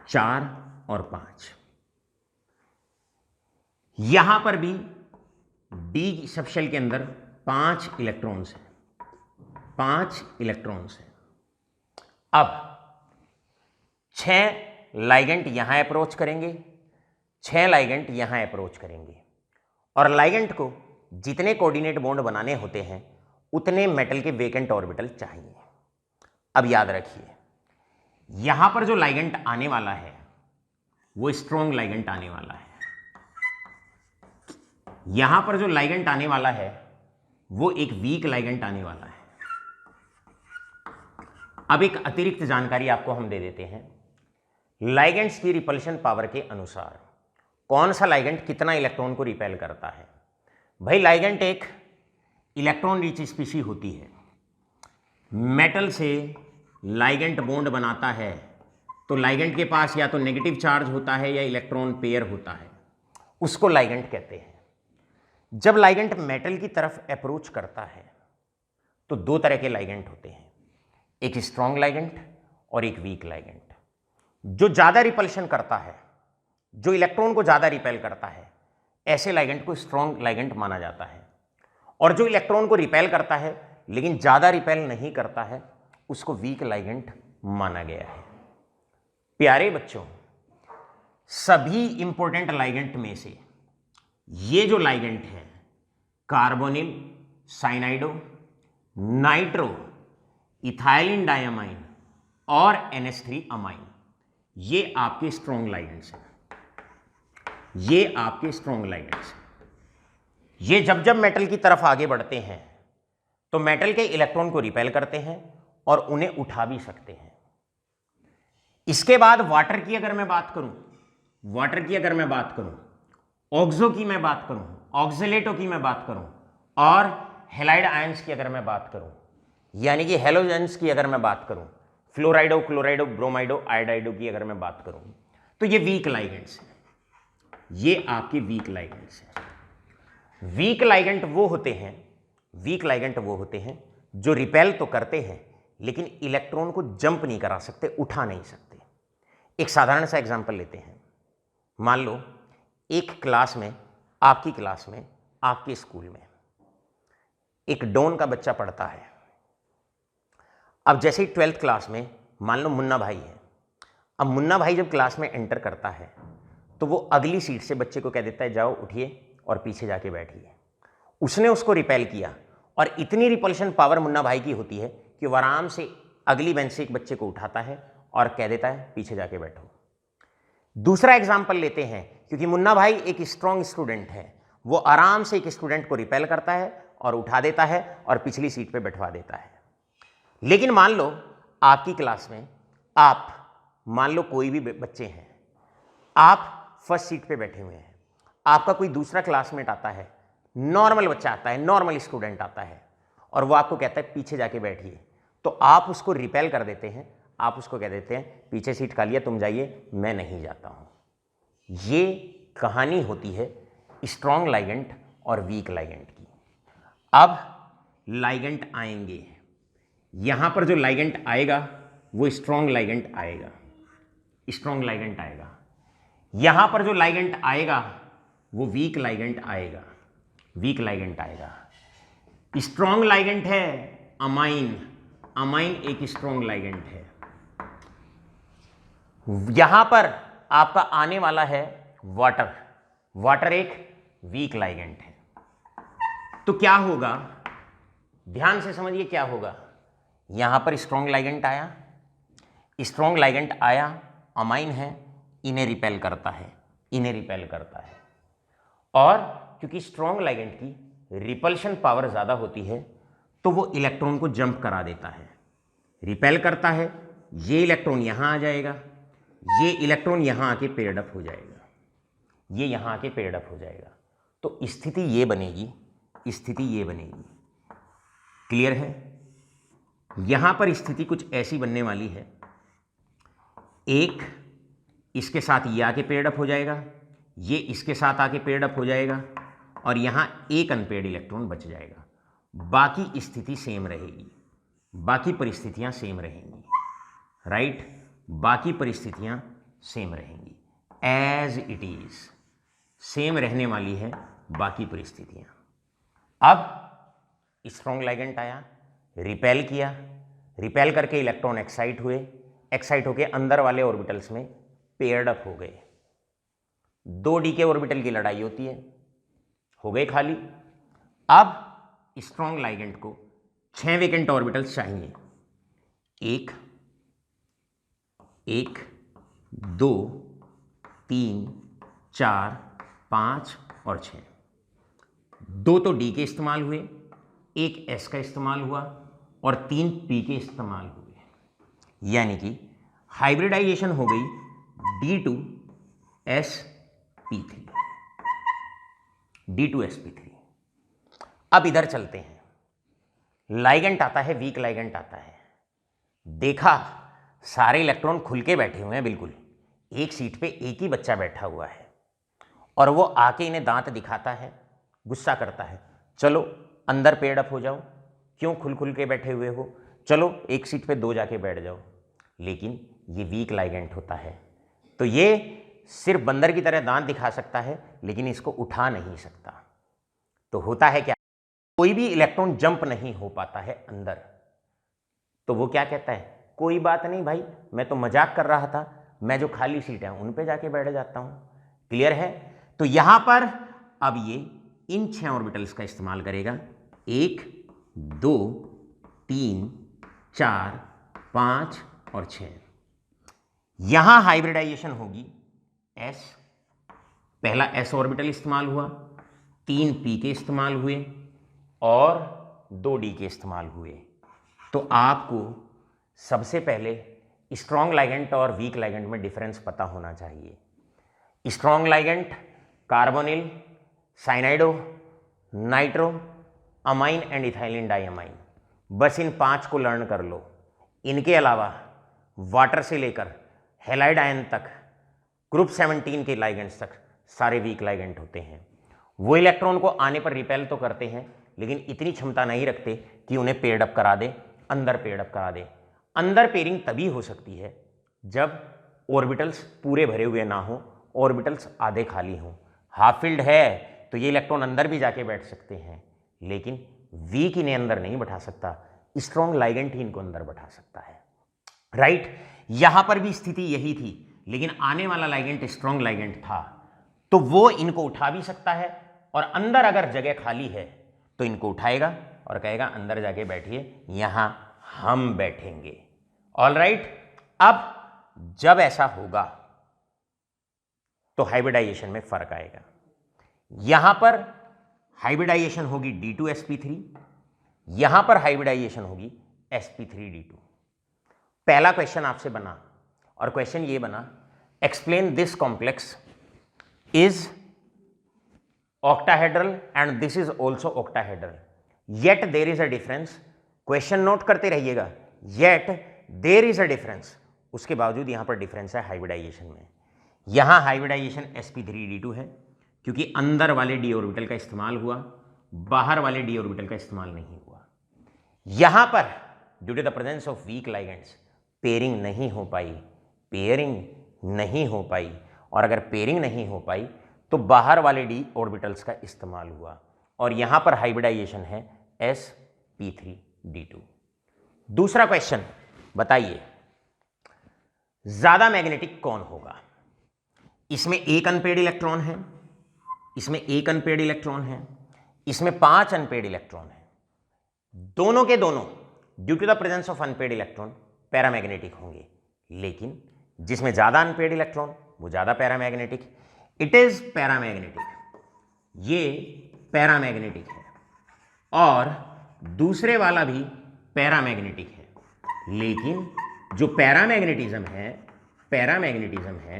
4 और 5। यहां पर भी d सब शेल के अंदर 5 इलेक्ट्रॉन्स हैं, 5 इलेक्ट्रॉन्स हैं। अब 6 लाइगेंट यहां अप्रोच करेंगे, 6 लाइगेंट यहां अप्रोच करेंगे और लाइगेंट को जितने कोऑर्डिनेट बॉन्ड बनाने होते हैं उतने मेटल के वेकेंट ऑर्बिटल चाहिए। अब याद रखिए, यहां पर जो लाइगेंट आने वाला है वो स्ट्रॉन्ग लाइगेंट आने वाला है, यहां पर जो लाइगेंट आने वाला है वो एक वीक लाइगेंट आने वाला है। अब एक अतिरिक्त जानकारी आपको हम दे देते हैं। लाइगेंट्स की रिपल्शन पावर के अनुसार कौन सा लाइगेंट कितना इलेक्ट्रॉन को रिपेल करता है। भाई लाइगेंट एक इलेक्ट्रॉन रिच स्पीशी होती है। मेटल से लाइगेंट बॉन्ड बनाता है तो लाइगेंट के पास या तो नेगेटिव चार्ज होता है या इलेक्ट्रॉन पेयर होता है, उसको लाइगेंट कहते हैं। जब लाइगेंट मेटल की तरफ अप्रोच करता है तो 2 तरह के लाइगेंट होते हैं। एक स्ट्रॉन्ग लाइगेंट और एक वीक लाइगेंट। जो ज़्यादा रिपल्शन करता है, जो इलेक्ट्रॉन को ज़्यादा रिपेल करता है, ऐसे लाइगेंट को स्ट्रॉन्ग लाइगेंट माना जाता है। और जो इलेक्ट्रॉन को रिपेल करता है लेकिन ज़्यादा रिपेल नहीं करता है, उसको वीक लाइगेंट माना गया है। प्यारे बच्चों, सभी इंपॉर्टेंट लाइगेंट में से ये जो लाइगेंट है, carbonyl, cyanido, nitro, ethylene diamine और NH3 अमाइन, ये आपके स्ट्रॉन्ग लाइगेंट्स हैं। ये आपके स्ट्रॉन्ग लाइगेंट्स हैं। ये जब जब मेटल की तरफ आगे बढ़ते हैं तो मेटल के इलेक्ट्रॉन को रिपेल करते हैं और उन्हें उठा भी सकते हैं। इसके बाद वाटर की अगर मैं बात करूं, ऑक्सो की मैं बात करूं, ऑक्सलेटो की मैं बात करूं और हैलाइड आयंस की अगर मैं बात करूं, यानी कि हेलोजेंस की अगर मैं बात करूं, फ्लोराइडो, क्लोराइडो, ब्रोमाइडो, आयोडाइडो की अगर मैं बात करूं, तो ये वीक लाइगेंट्स हैं। ये आपके वीक लाइगेंट्स हैं। वीक लाइगेंट वो होते हैं जो रिपेल तो करते हैं लेकिन इलेक्ट्रॉन को जंप नहीं करा सकते, उठा नहीं सकते। एक साधारण सा एग्जांपल लेते हैं। मान लो एक क्लास में, आपके स्कूल में एक डॉन का बच्चा पढ़ता है। अब जैसे ही 12th क्लास में मान लो मुन्ना भाई है। अब मुन्ना भाई जब क्लास में एंटर करता है तो वो अगली सीट से बच्चे को कह देता है, जाओ उठिए और पीछे जाके बैठिए। उसने उसको रिपेल किया और इतनी रिपल्शन पावर मुन्ना भाई की होती है कि वो आराम से अगली बेंच से एक बच्चे को उठाता है और कह देता है, पीछे जाके बैठो। दूसरा एग्जाम्पल लेते हैं, क्योंकि मुन्ना भाई एक स्ट्रॉन्ग स्टूडेंट है, वो आराम से एक स्टूडेंट को रिपेल करता है और उठा देता है और पिछली सीट पे बैठवा देता है। लेकिन मान लो आपकी क्लास में मान लो कोई भी बच्चे हैं, आप फर्स्ट सीट पे बैठे हुए हैं, आपका कोई दूसरा क्लासमेट आता है, नॉर्मल बच्चा आता है, नॉर्मल स्टूडेंट आता है और वो आपको कहता है पीछे जाके बैठिए, तो आप उसको रिपेल कर देते हैं। आप उसको कह देते हैं, पीछे सीट खाली है, तुम जाइए, मैं नहीं जाता हूं। ये कहानी होती है स्ट्रॉन्ग लाइगेंट और वीक लाइगेंट की। अब लाइगेंट आएंगे, यहां पर जो लाइगेंट आएगा वो स्ट्रॉन्ग लाइगेंट आएगा, यहां पर जो लाइगेंट आएगा वो वीक लाइगेंट आएगा। स्ट्रॉन्ग लाइगेंट है अमाइन एक स्ट्रॉन्ग लाइगेंट है। यहां पर आपका आने वाला है वाटर एक वीक लाइगेंट है। तो क्या होगा, ध्यान से समझिए क्या होगा। यहां पर स्ट्रॉन्ग लाइगेंट आया, अमाइन है, इन्हें रिपेल करता है, और क्योंकि स्ट्रॉन्ग लाइगेंट की रिपल्शन पावर ज़्यादा होती है तो वो इलेक्ट्रॉन को जंप करा देता है, रिपेल करता है। ये इलेक्ट्रॉन यहाँ आ जाएगा, ये इलेक्ट्रॉन यहाँ आके पेयर्ड अप हो जाएगा, तो स्थिति ये बनेगी। क्लियर है? यहाँ पर स्थिति कुछ ऐसी बनने वाली है, एक इसके साथ ये आके पेयर्ड अप हो जाएगा, ये इसके साथ आके पेयर्ड अप हो जाएगा और यहाँ एक अनपेयर्ड इलेक्ट्रॉन बच जाएगा। बाकी स्थिति सेम रहेगी, बाकी परिस्थितियाँ सेम रहेंगी, राइट? बाकी परिस्थितियाँ सेम रहेंगी, एज इट इज सेम रहने वाली है बाकी परिस्थितियाँ। अब स्ट्रॉन्ग लाइगेंट आया, रिपेल किया, रिपेल करके इलेक्ट्रॉन एक्साइट होके अंदर वाले ऑर्बिटल्स में पेयर्ड अप हो गए। 2d के ऑर्बिटल की लड़ाई होती है, हो गए खाली। अब स्ट्रॉन्ग लाइगेंट को 6 वेकेंट ऑर्बिटल्स चाहिए, 1 2 3 4 5 और 6। 2 तो d के इस्तेमाल हुए, 1 s का इस्तेमाल हुआ और 3 p के इस्तेमाल हुए, यानी कि हाइब्रिडाइजेशन हो गई D2sp3। अब इधर चलते हैं, लाइगेंट आता है, वीक लाइगेंट आता है। देखा सारे इलेक्ट्रॉन खुल के बैठे हुए हैं, बिल्कुल एक सीट पे एक ही बच्चा बैठा हुआ है और वो आके इन्हें दांत दिखाता है, गुस्सा करता है, चलो अंदर पेयर्ड अप हो जाओ, क्यों खुल के बैठे हुए हो, चलो एक सीट पे 2 जाके बैठ जाओ, लेकिन ये वीक लाइगेंड होता है। तो ये सिर्फ बंदर की तरह दांत दिखा सकता है, लेकिन इसको उठा नहीं सकता। तो होता है क्या, कोई भी इलेक्ट्रॉन जंप नहीं हो पाता है अंदर। तो वो क्या कहता है, कोई बात नहीं भाई, मैं तो मजाक कर रहा था, मैं जो खाली सीट है उन पे जाके बैठ जाता हूं। क्लियर है? तो यहां पर अब ये इन 6 ऑर्बिटल्स का इस्तेमाल करेगा, 1 2 3 4 5 और 6। यहां हाइब्रिडाइजेशन होगी s, पहला s ऑर्बिटल इस्तेमाल हुआ, 3 p के इस्तेमाल हुए और 2 d के इस्तेमाल हुए। तो आपको सबसे पहले स्ट्रॉन्ग लाइगेंट और वीक लाइगेंट में डिफरेंस पता होना चाहिए। Strong ligand carbonyl, cyanido, nitro, amine and ethylene diamine, बस इन 5 को लर्न कर लो। इनके अलावा वाटर से लेकर हैलाइड आयन तक, ग्रुप 17 के लाइगेंट्स तक सारे वीक लाइगेंट होते हैं। वो इलेक्ट्रॉन को आने पर रिपेल तो करते हैं, लेकिन इतनी क्षमता नहीं रखते कि उन्हें पेयर्ड अप करा दे, अंदर पेयर्ड अप करा दे। अंदर पेयरिंग तभी हो सकती है जब ऑर्बिटल्स पूरे भरे हुए ना हो, ऑर्बिटल्स आधे खाली हों। हाफ फिल्ड है तो ये इलेक्ट्रॉन अंदर भी जाके बैठ सकते हैं, लेकिन वीक इन्हें अंदर नहीं बैठा सकता, स्ट्रॉन्ग लाइगेंट ही इनको अंदर बैठा सकता है। राइट? यहां पर भी स्थिति यही थी, लेकिन आने वाला लाइगेंट स्ट्रॉन्ग लाइगेंट था, तो वो इनको उठा भी सकता है, और अंदर अगर जगह खाली है तो इनको उठाएगा और कहेगा अंदर जाके बैठिए, यहां हम बैठेंगे। All right? अब जब ऐसा होगा तो हाइब्रिडाइजेशन में फर्क आएगा। यहां पर हाइब्रिडाइजेशन होगी D2sp3, यहां पर हाइब्रिडाइजेशन होगी sp3d2। पहला क्वेश्चन आपसे बना, और क्वेश्चन ये बना, explain this complex is octahedral and this is also octahedral, yet there is a difference। Question note करते रहिएगा, yet there is a difference, उसके बावजूद यहां पर डिफरेंस है हाइब्रिडाइजेशन में। यहां हाइब्रिडाइजेशन sp3d2 है, क्योंकि अंदर वाले d ऑर्बिटल का इस्तेमाल हुआ, बाहर वाले d ऑर्बिटल का इस्तेमाल नहीं हुआ। यहां पर due to the presence of weak ligands pairing नहीं हो पाई, पेयरिंग नहीं हो पाई, और अगर पेयरिंग नहीं हो पाई तो बाहर वाले d ऑर्बिटल्स का इस्तेमाल हुआ, और यहां पर हाइब्रिडाइजेशन है sp3d2। दूसरा क्वेश्चन, बताइए ज्यादा मैग्नेटिक कौन होगा? इसमें 1 अनपेड इलेक्ट्रॉन है, इसमें 1 अनपेड इलेक्ट्रॉन है, इसमें 5 अनपेड इलेक्ट्रॉन है। दोनों के दोनों due to the presence of unpaired electron paramagnetic होंगे, लेकिन जिसमें ज्यादा अनपेड इलेक्ट्रॉन वो ज्यादा पैरामैग्नेटिक। इट इज पैरामैग्नेटिक, ये पैरामैग्नेटिक है, और दूसरे वाला भी पैरामैग्नेटिक है, लेकिन जो पैरामैग्नेटिज्म है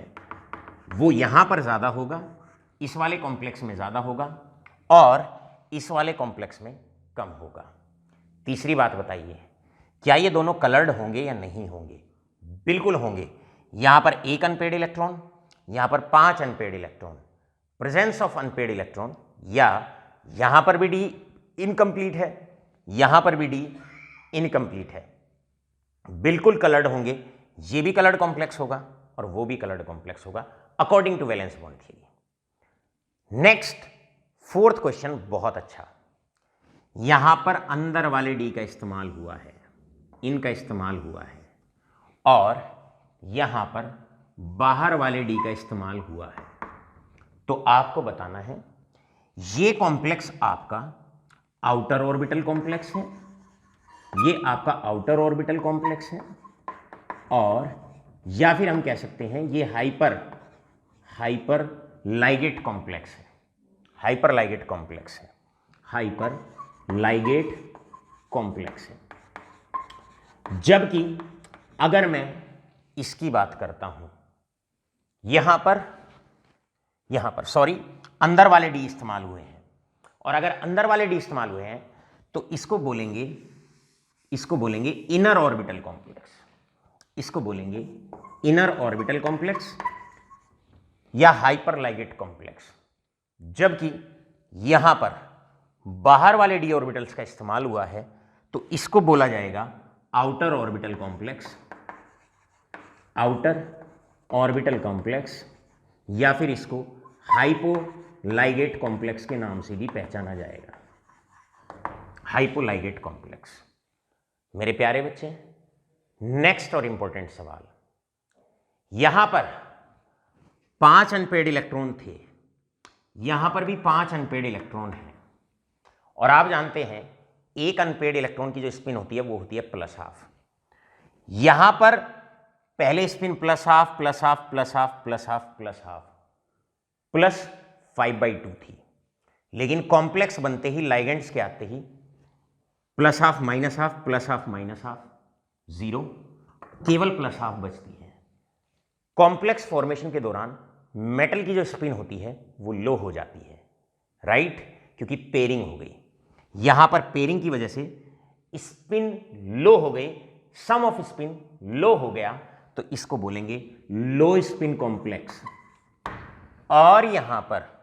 वो यहां पर ज्यादा होगा, इस वाले कॉम्प्लेक्स में ज्यादा होगा, और इस वाले कॉम्प्लेक्स में कम होगा। तीसरी बात बताइए, क्या ये दोनों कलर्ड होंगे या नहीं होंगे? बिल्कुल होंगे। यहां पर 1 अनपेड इलेक्ट्रॉन, यहां पर 5 unpaired electron, presence of unpaired electron, या यहां पर भी डी इनकम्प्लीट है, यहां पर भी डी इनकम्प्लीट है, बिल्कुल कलर्ड होंगे। ये भी कलर्ड कॉम्प्लेक्स होगा और वो भी कलर्ड कॉम्प्लेक्स होगा, according to valence bond theory. Next, fourth question बहुत अच्छा। यहां पर अंदर वाले डी का इस्तेमाल हुआ है, इनका इस्तेमाल हुआ है, और यहां पर बाहर वाले डी का इस्तेमाल हुआ है। तो आपको बताना है ये कॉम्प्लेक्स आपका आउटर ऑर्बिटल कॉम्प्लेक्स है, ये आपका आउटर ऑर्बिटल कॉम्प्लेक्स है, और या फिर हम कह सकते हैं ये हाइपर लाइगेट कॉम्प्लेक्स है, हाइपर लाइगेट कॉम्प्लेक्स है, हाइपर लाइगेट कॉम्प्लेक्स है। जबकि अगर मैं इसकी बात करता हूं, यहां पर सॉरी, अंदर वाले डी इस्तेमाल हुए हैं, और अगर अंदर वाले डी इस्तेमाल हुए हैं तो इसको बोलेंगे इनर ऑर्बिटल कॉम्प्लेक्स, इसको बोलेंगे इनर ऑर्बिटल कॉम्प्लेक्स या हाइपर लाइगेट कॉम्प्लेक्स। जबकि यहां पर बाहर वाले डी ऑर्बिटल्स का इस्तेमाल हुआ है तो इसको बोला जाएगा outer orbital complex, outer orbital complex, या फिर इसको हाइपोलाइगेट कॉम्प्लेक्स के नाम से भी पहचाना जाएगा, हाइपोलाइगेट कॉम्प्लेक्स। मेरे प्यारे बच्चे, नेक्स्ट और इंपॉर्टेंट सवाल, यहां पर 5 अनपेड इलेक्ट्रॉन थे, यहां पर भी 5 अनपेड इलेक्ट्रॉन हैं, और आप जानते हैं एक अनपेड इलेक्ट्रॉन की जो स्पिन होती है वो होती है प्लस हाफ। यहां पर पहले spin plus half plus half plus half plus half plus half plus 5/2 थी, लेकिन कॉम्प्लेक्स बनते ही, लाइगेंड्स के आते ही plus half minus half plus half minus half 0, केवल प्लस हाफ बचती है। कॉम्प्लेक्स फॉर्मेशन के दौरान मेटल की जो स्पिन होती है वो लो हो जाती है, राइट, क्योंकि पेयरिंग हो गई। यहां पर पेयरिंग की वजह से स्पिन लो हो गई, सम ऑफ स्पिन लो हो गया, तो इसको बोलेंगे लो स्पिन कॉम्प्लेक्स। और यहां पर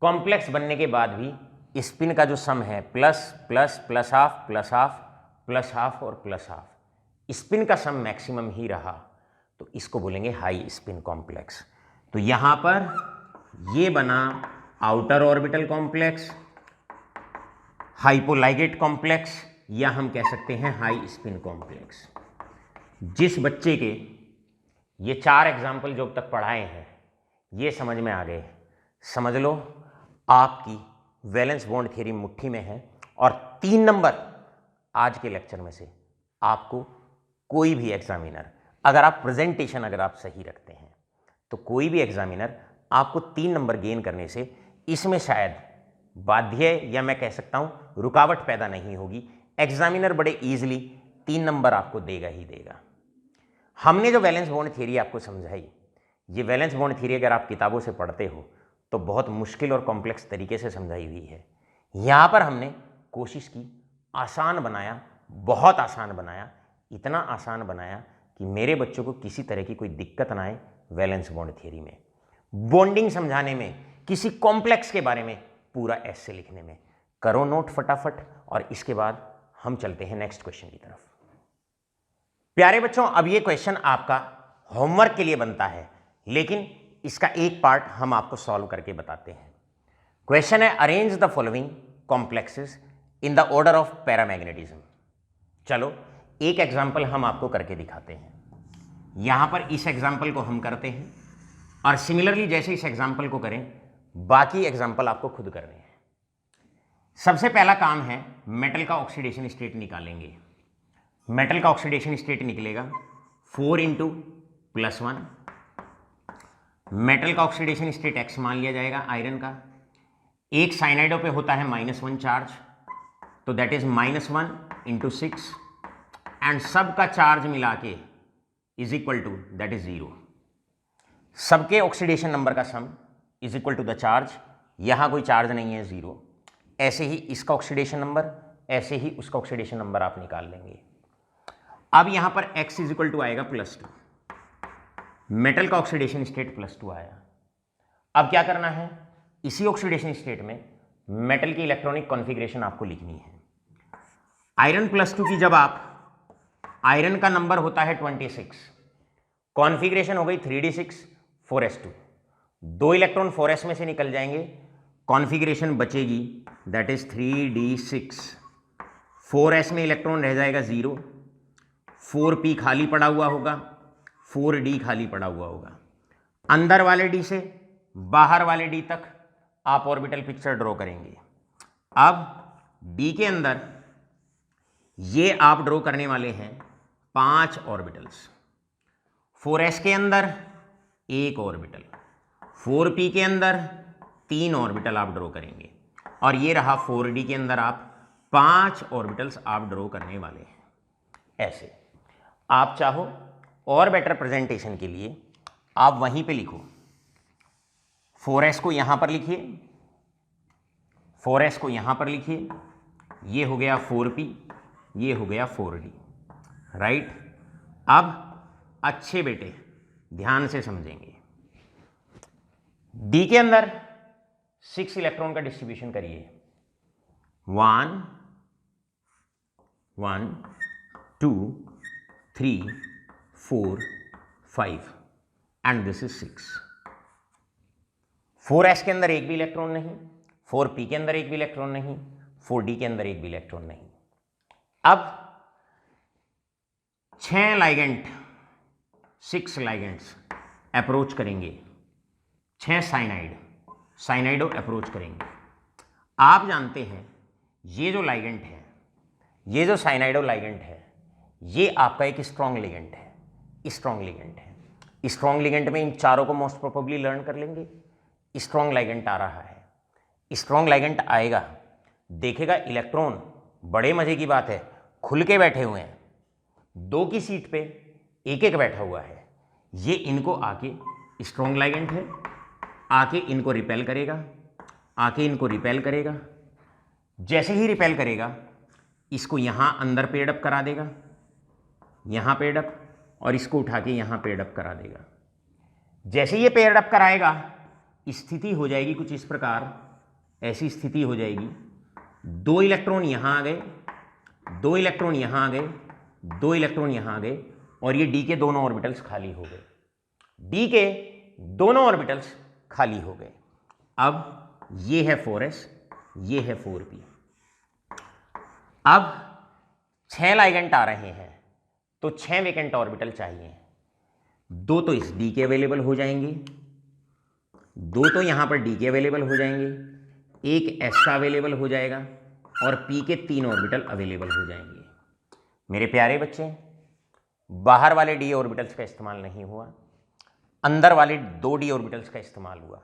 कॉम्प्लेक्स बनने के बाद भी स्पिन का जो सम है plus plus plus half plus half plus half और प्लस हाफ, स्पिन का सम मैक्सिमम ही रहा, तो इसको बोलेंगे हाई स्पिन कॉम्प्लेक्स। तो यहां पर ये बना आउटर ऑर्बिटल कॉम्प्लेक्स, हाइपोलाइगेट कॉम्प्लेक्स, या हम कह सकते हैं हाई स्पिन कॉम्प्लेक्स। जिस बच्चे के ये 4 एग्जाम्पल जो अब तक पढ़ाए हैं ये समझ में आ गए, समझ लो आपकी वैलेंस बॉन्ड थ्योरी मुट्ठी में है, और 3 नंबर आज के लेक्चर में से आपको कोई भी एग्जामिनर, अगर आप प्रेजेंटेशन अगर आप सही रखते हैं तो कोई भी एग्जामिनर आपको 3 नंबर गेन करने से इसमें शायद बाध्य, या मैं कह सकता हूं रुकावट पैदा नहीं होगी। एग्जामिनर बड़े इजीली 3 नंबर आपको देगा ही देगा। हमने जो वैलेंस बॉन्ड थ्योरी आपको समझाई, ये वैलेंस बॉन्ड थ्योरी अगर आप किताबों से पढ़ते हो तो बहुत मुश्किल और कॉम्प्लेक्स तरीके से समझाई हुई है। यहाँ पर हमने कोशिश की, आसान बनाया, बहुत आसान बनाया, इतना आसान बनाया कि मेरे बच्चों को किसी तरह की कोई दिक्कत ना आए वैलेंस बॉन्ड थ्योरी में, बॉन्डिंग समझाने में, किसी कॉम्प्लेक्स के बारे में पूरा ऐसे लिखने में। करो नोट फटाफट, और इसके बाद हम चलते हैं नेक्स्ट क्वेश्चन की तरफ। प्यारे बच्चों, अब ये क्वेश्चन आपका होमवर्क के लिए बनता है, लेकिन इसका एक पार्ट हम आपको सॉल्व करके बताते हैं। क्वेश्चन है, arrange the following complexes in the order of paramagnetism. चलो एक एग्जांपल हम आपको करके दिखाते हैं। यहां पर इस एग्जांपल को हम करते हैं, और सिमिलरली जैसे इस एग्जांपल को करें बाकी एग्जांपल आपको खुद करने हैं। सबसे पहला काम है, मेटल का ऑक्सीडेशन स्टेट निकालेंगे। मेटल का ऑक्सीडेशन स्टेट निकलेगा 4 × +1। मेटल का ऑक्सीडेशन स्टेट X मान लिया जाएगा आयरन का। एक साइनाइडो पे होता है -1 चार्ज, तो दैट इज -1 × 6, एंड सब का चार्ज मिला के is equal to that is 0। सबके ऑक्सीडेशन नंबर का sum is equal to the charge, यहां कोई चार्ज नहीं है 0। ऐसे ही इसका ऑक्सीडेशन नंबर, ऐसे ही उसका ऑक्सीडेशन नंबर आप निकाल लेंगे। अब यहां पर X इज इक्वल टू आएगा +2, मेटल का ऑक्सीडेशन स्टेट +2 आया। अब क्या करना है, इसी ऑक्सीडेशन स्टेट में मेटल की इलेक्ट्रॉनिक कॉन्फ़िगरेशन आपको लिखनी है। आयरन +2 की जब आप, आयरन का नंबर होता है 26, कॉन्फ़िगरेशन हो गई 3d6 4s2, 2 इलेक्ट्रॉन 4s में से निकल जाएंगे, कॉन्फ़िगरेशन बचेगी दैट इज 3d6, 4s में इलेक्ट्रॉन रह जाएगा 0, 4p खाली पड़ा हुआ होगा, 4d खाली पड़ा हुआ होगा। अंदर वाले d से बाहर वाले d तक आप ऑर्बिटल पिक्चर ड्रॉ करेंगे। अब d के अंदर ये आप ड्रॉ करने वाले हैं 5 ऑर्बिटल्स, 4s के अंदर 1 ऑर्बिटल, 4p के अंदर 3 ऑर्बिटल आप ड्रॉ करेंगे, और ये रहा 4d के अंदर आप 5 ऑर्बिटल्स आप ड्रॉ करने वाले हैं। ऐसे आप चाहो और बेटर प्रेजेंटेशन के लिए आप वहीं पे लिखो, 4s को यहां पर लिखिए, 4s को यहां पर लिखिए, ये हो गया 4p, ये हो गया 4d, राइट। अब अच्छे बेटे ध्यान से समझेंगे, d के अंदर 6 इलेक्ट्रॉन का डिस्ट्रीब्यूशन करिए, 1 1 2 3 4 5 एंड दिस इज 6। 4s के अंदर एक भी इलेक्ट्रॉन नहीं, 4p के अंदर एक भी इलेक्ट्रॉन नहीं, 4d के अंदर एक भी इलेक्ट्रॉन नहीं। अब 6 लाइगेंट 6 लाइगेंट्स अप्रोच करेंगे, 6 साइनाइडो अप्रोच करेंगे। आप जानते हैं ये जो लाइगेंट है, ये जो साइनाइडो लाइगेंट है, ये आपका एक स्ट्रॉन्ग लिगेंड है, स्ट्रॉन्ग लिगेंड है। स्ट्रॉन्ग लिगेंड में इन चारों को मोस्ट प्रोबेबली लर्न कर लेंगे। स्ट्रॉन्ग लाइगेंट आ रहा है, स्ट्रॉन्ग लाइगेंट आएगा, देखेगा इलेक्ट्रॉन, बड़े मजे की बात है, खुल के बैठे हुए हैं, 2 की सीट पे एक एक बैठा हुआ है। ये इनको आके, स्ट्रॉन्ग लाइगेंट है, आके इनको रिपेल करेगा, आके इनको रिपेल करेगा। जैसे ही रिपेल करेगा, इसको यहां अंदर पेड अप करा देगा, यहां पेड अप, और इसको उठा के यहां पेड अप करा देगा। जैसे ये पेड अप कराएगा, स्थिति हो जाएगी कुछ इस प्रकार, ऐसी स्थिति हो जाएगी, 2 इलेक्ट्रॉन यहां आ गए, 2 इलेक्ट्रॉन यहां आ गए, 2 इलेक्ट्रॉन यहां आ गए, और ये डी के दोनों ऑर्बिटल्स खाली हो गए। डी के दोनों ऑर्बिटल्स खाली हो गए। अब ये है 4s, ये है 4p। अब 6 लाइगेंट आ रहे हैं, तो 6 वेकेंट ऑर्बिटल चाहिए। 2 तो इस डी के अवेलेबल हो जाएंगे, 2 तो यहां पर डी के अवेलेबल हो जाएंगे, एक एस का अवेलेबल हो जाएगा, और पी के 3 ऑर्बिटल अवेलेबल हो जाएंगे। मेरे प्यारे बच्चे, बाहर वाले डी ऑर्बिटल्स का इस्तेमाल नहीं हुआ, अंदर वाले 2 डी ऑर्बिटल्स का इस्तेमाल हुआ।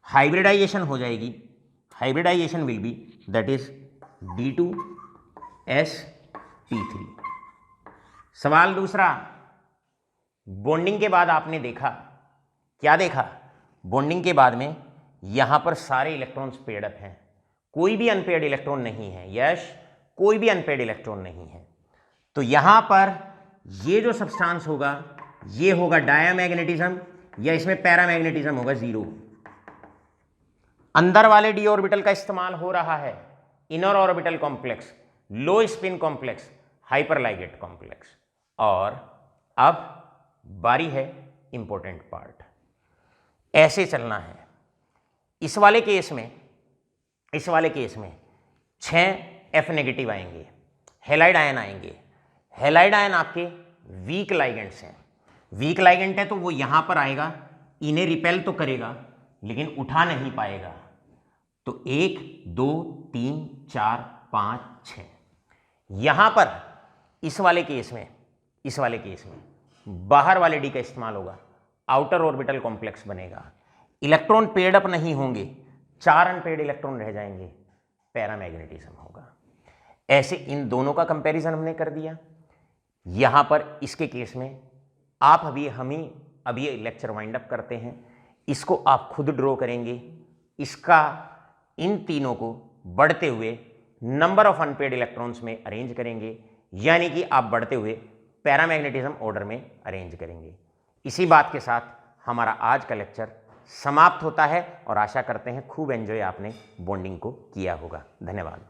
हाइब्रिडाइजेशन हो जाएगी, hybridization will be that is D2sp3। सवाल दूसरा, बॉन्डिंग के बाद आपने देखा, क्या देखा? बॉन्डिंग के बाद में यहां पर सारे इलेक्ट्रॉन्स पेड अप हैं, कोई भी अनपेड इलेक्ट्रॉन नहीं है। यस, कोई भी अनपेड इलेक्ट्रॉन नहीं है। तो यहां पर ये जो सब्सटेंस होगा, ये होगा डायामैग्नेटिज्म, या इसमें पैरामैग्नेटिज्म होगा 0। अंदर वाले डी ऑर्बिटल का इस्तेमाल हो रहा है, inner orbital complex, low spin complex, hyperligated complex. और अब बारी है इंपॉर्टेंट पार्ट, ऐसे चलना है। इस वाले केस में 6 F नेगेटिव आएंगे, हेलाइड आयन आएंगे। हेलाइड आयन आपके वीक लाइगेंट्स हैं, वीक लाइगेंट है तो वो यहां पर आएगा, इन्हें रिपेल तो करेगा लेकिन उठा नहीं पाएगा। तो 1 2 3 4 5 6, यहां पर इस वाले केस में बाहर वाले डी का इस्तेमाल होगा, आउटर ऑर्बिटल कॉम्प्लेक्स बनेगा, इलेक्ट्रॉन पेड अप नहीं होंगे, 4 अनपेड इलेक्ट्रॉन रह जाएंगे, पैरामैग्नेटिज्म होगा। ऐसे इन दोनों का कंपैरिजन हमने कर दिया। यहां पर इसके केस में आप अभी ये लेक्चर वाइंड अप करते हैं, इसको आप खुद ड्रॉ करेंगे, इसका इन तीनों को बढ़ते हुए नंबर ऑफ अनपेड इलेक्ट्रॉन्स में अरेंज करेंगे, यानी कि आप बढ़ते हुए पैरामैग्नेटिज्म ऑर्डर में अरेंज करेंगे। इसी बात के साथ हमारा आज का लेक्चर समाप्त होता है, और आशा करते हैं खूब एंजॉय आपने बॉन्डिंग को किया होगा। धन्यवाद।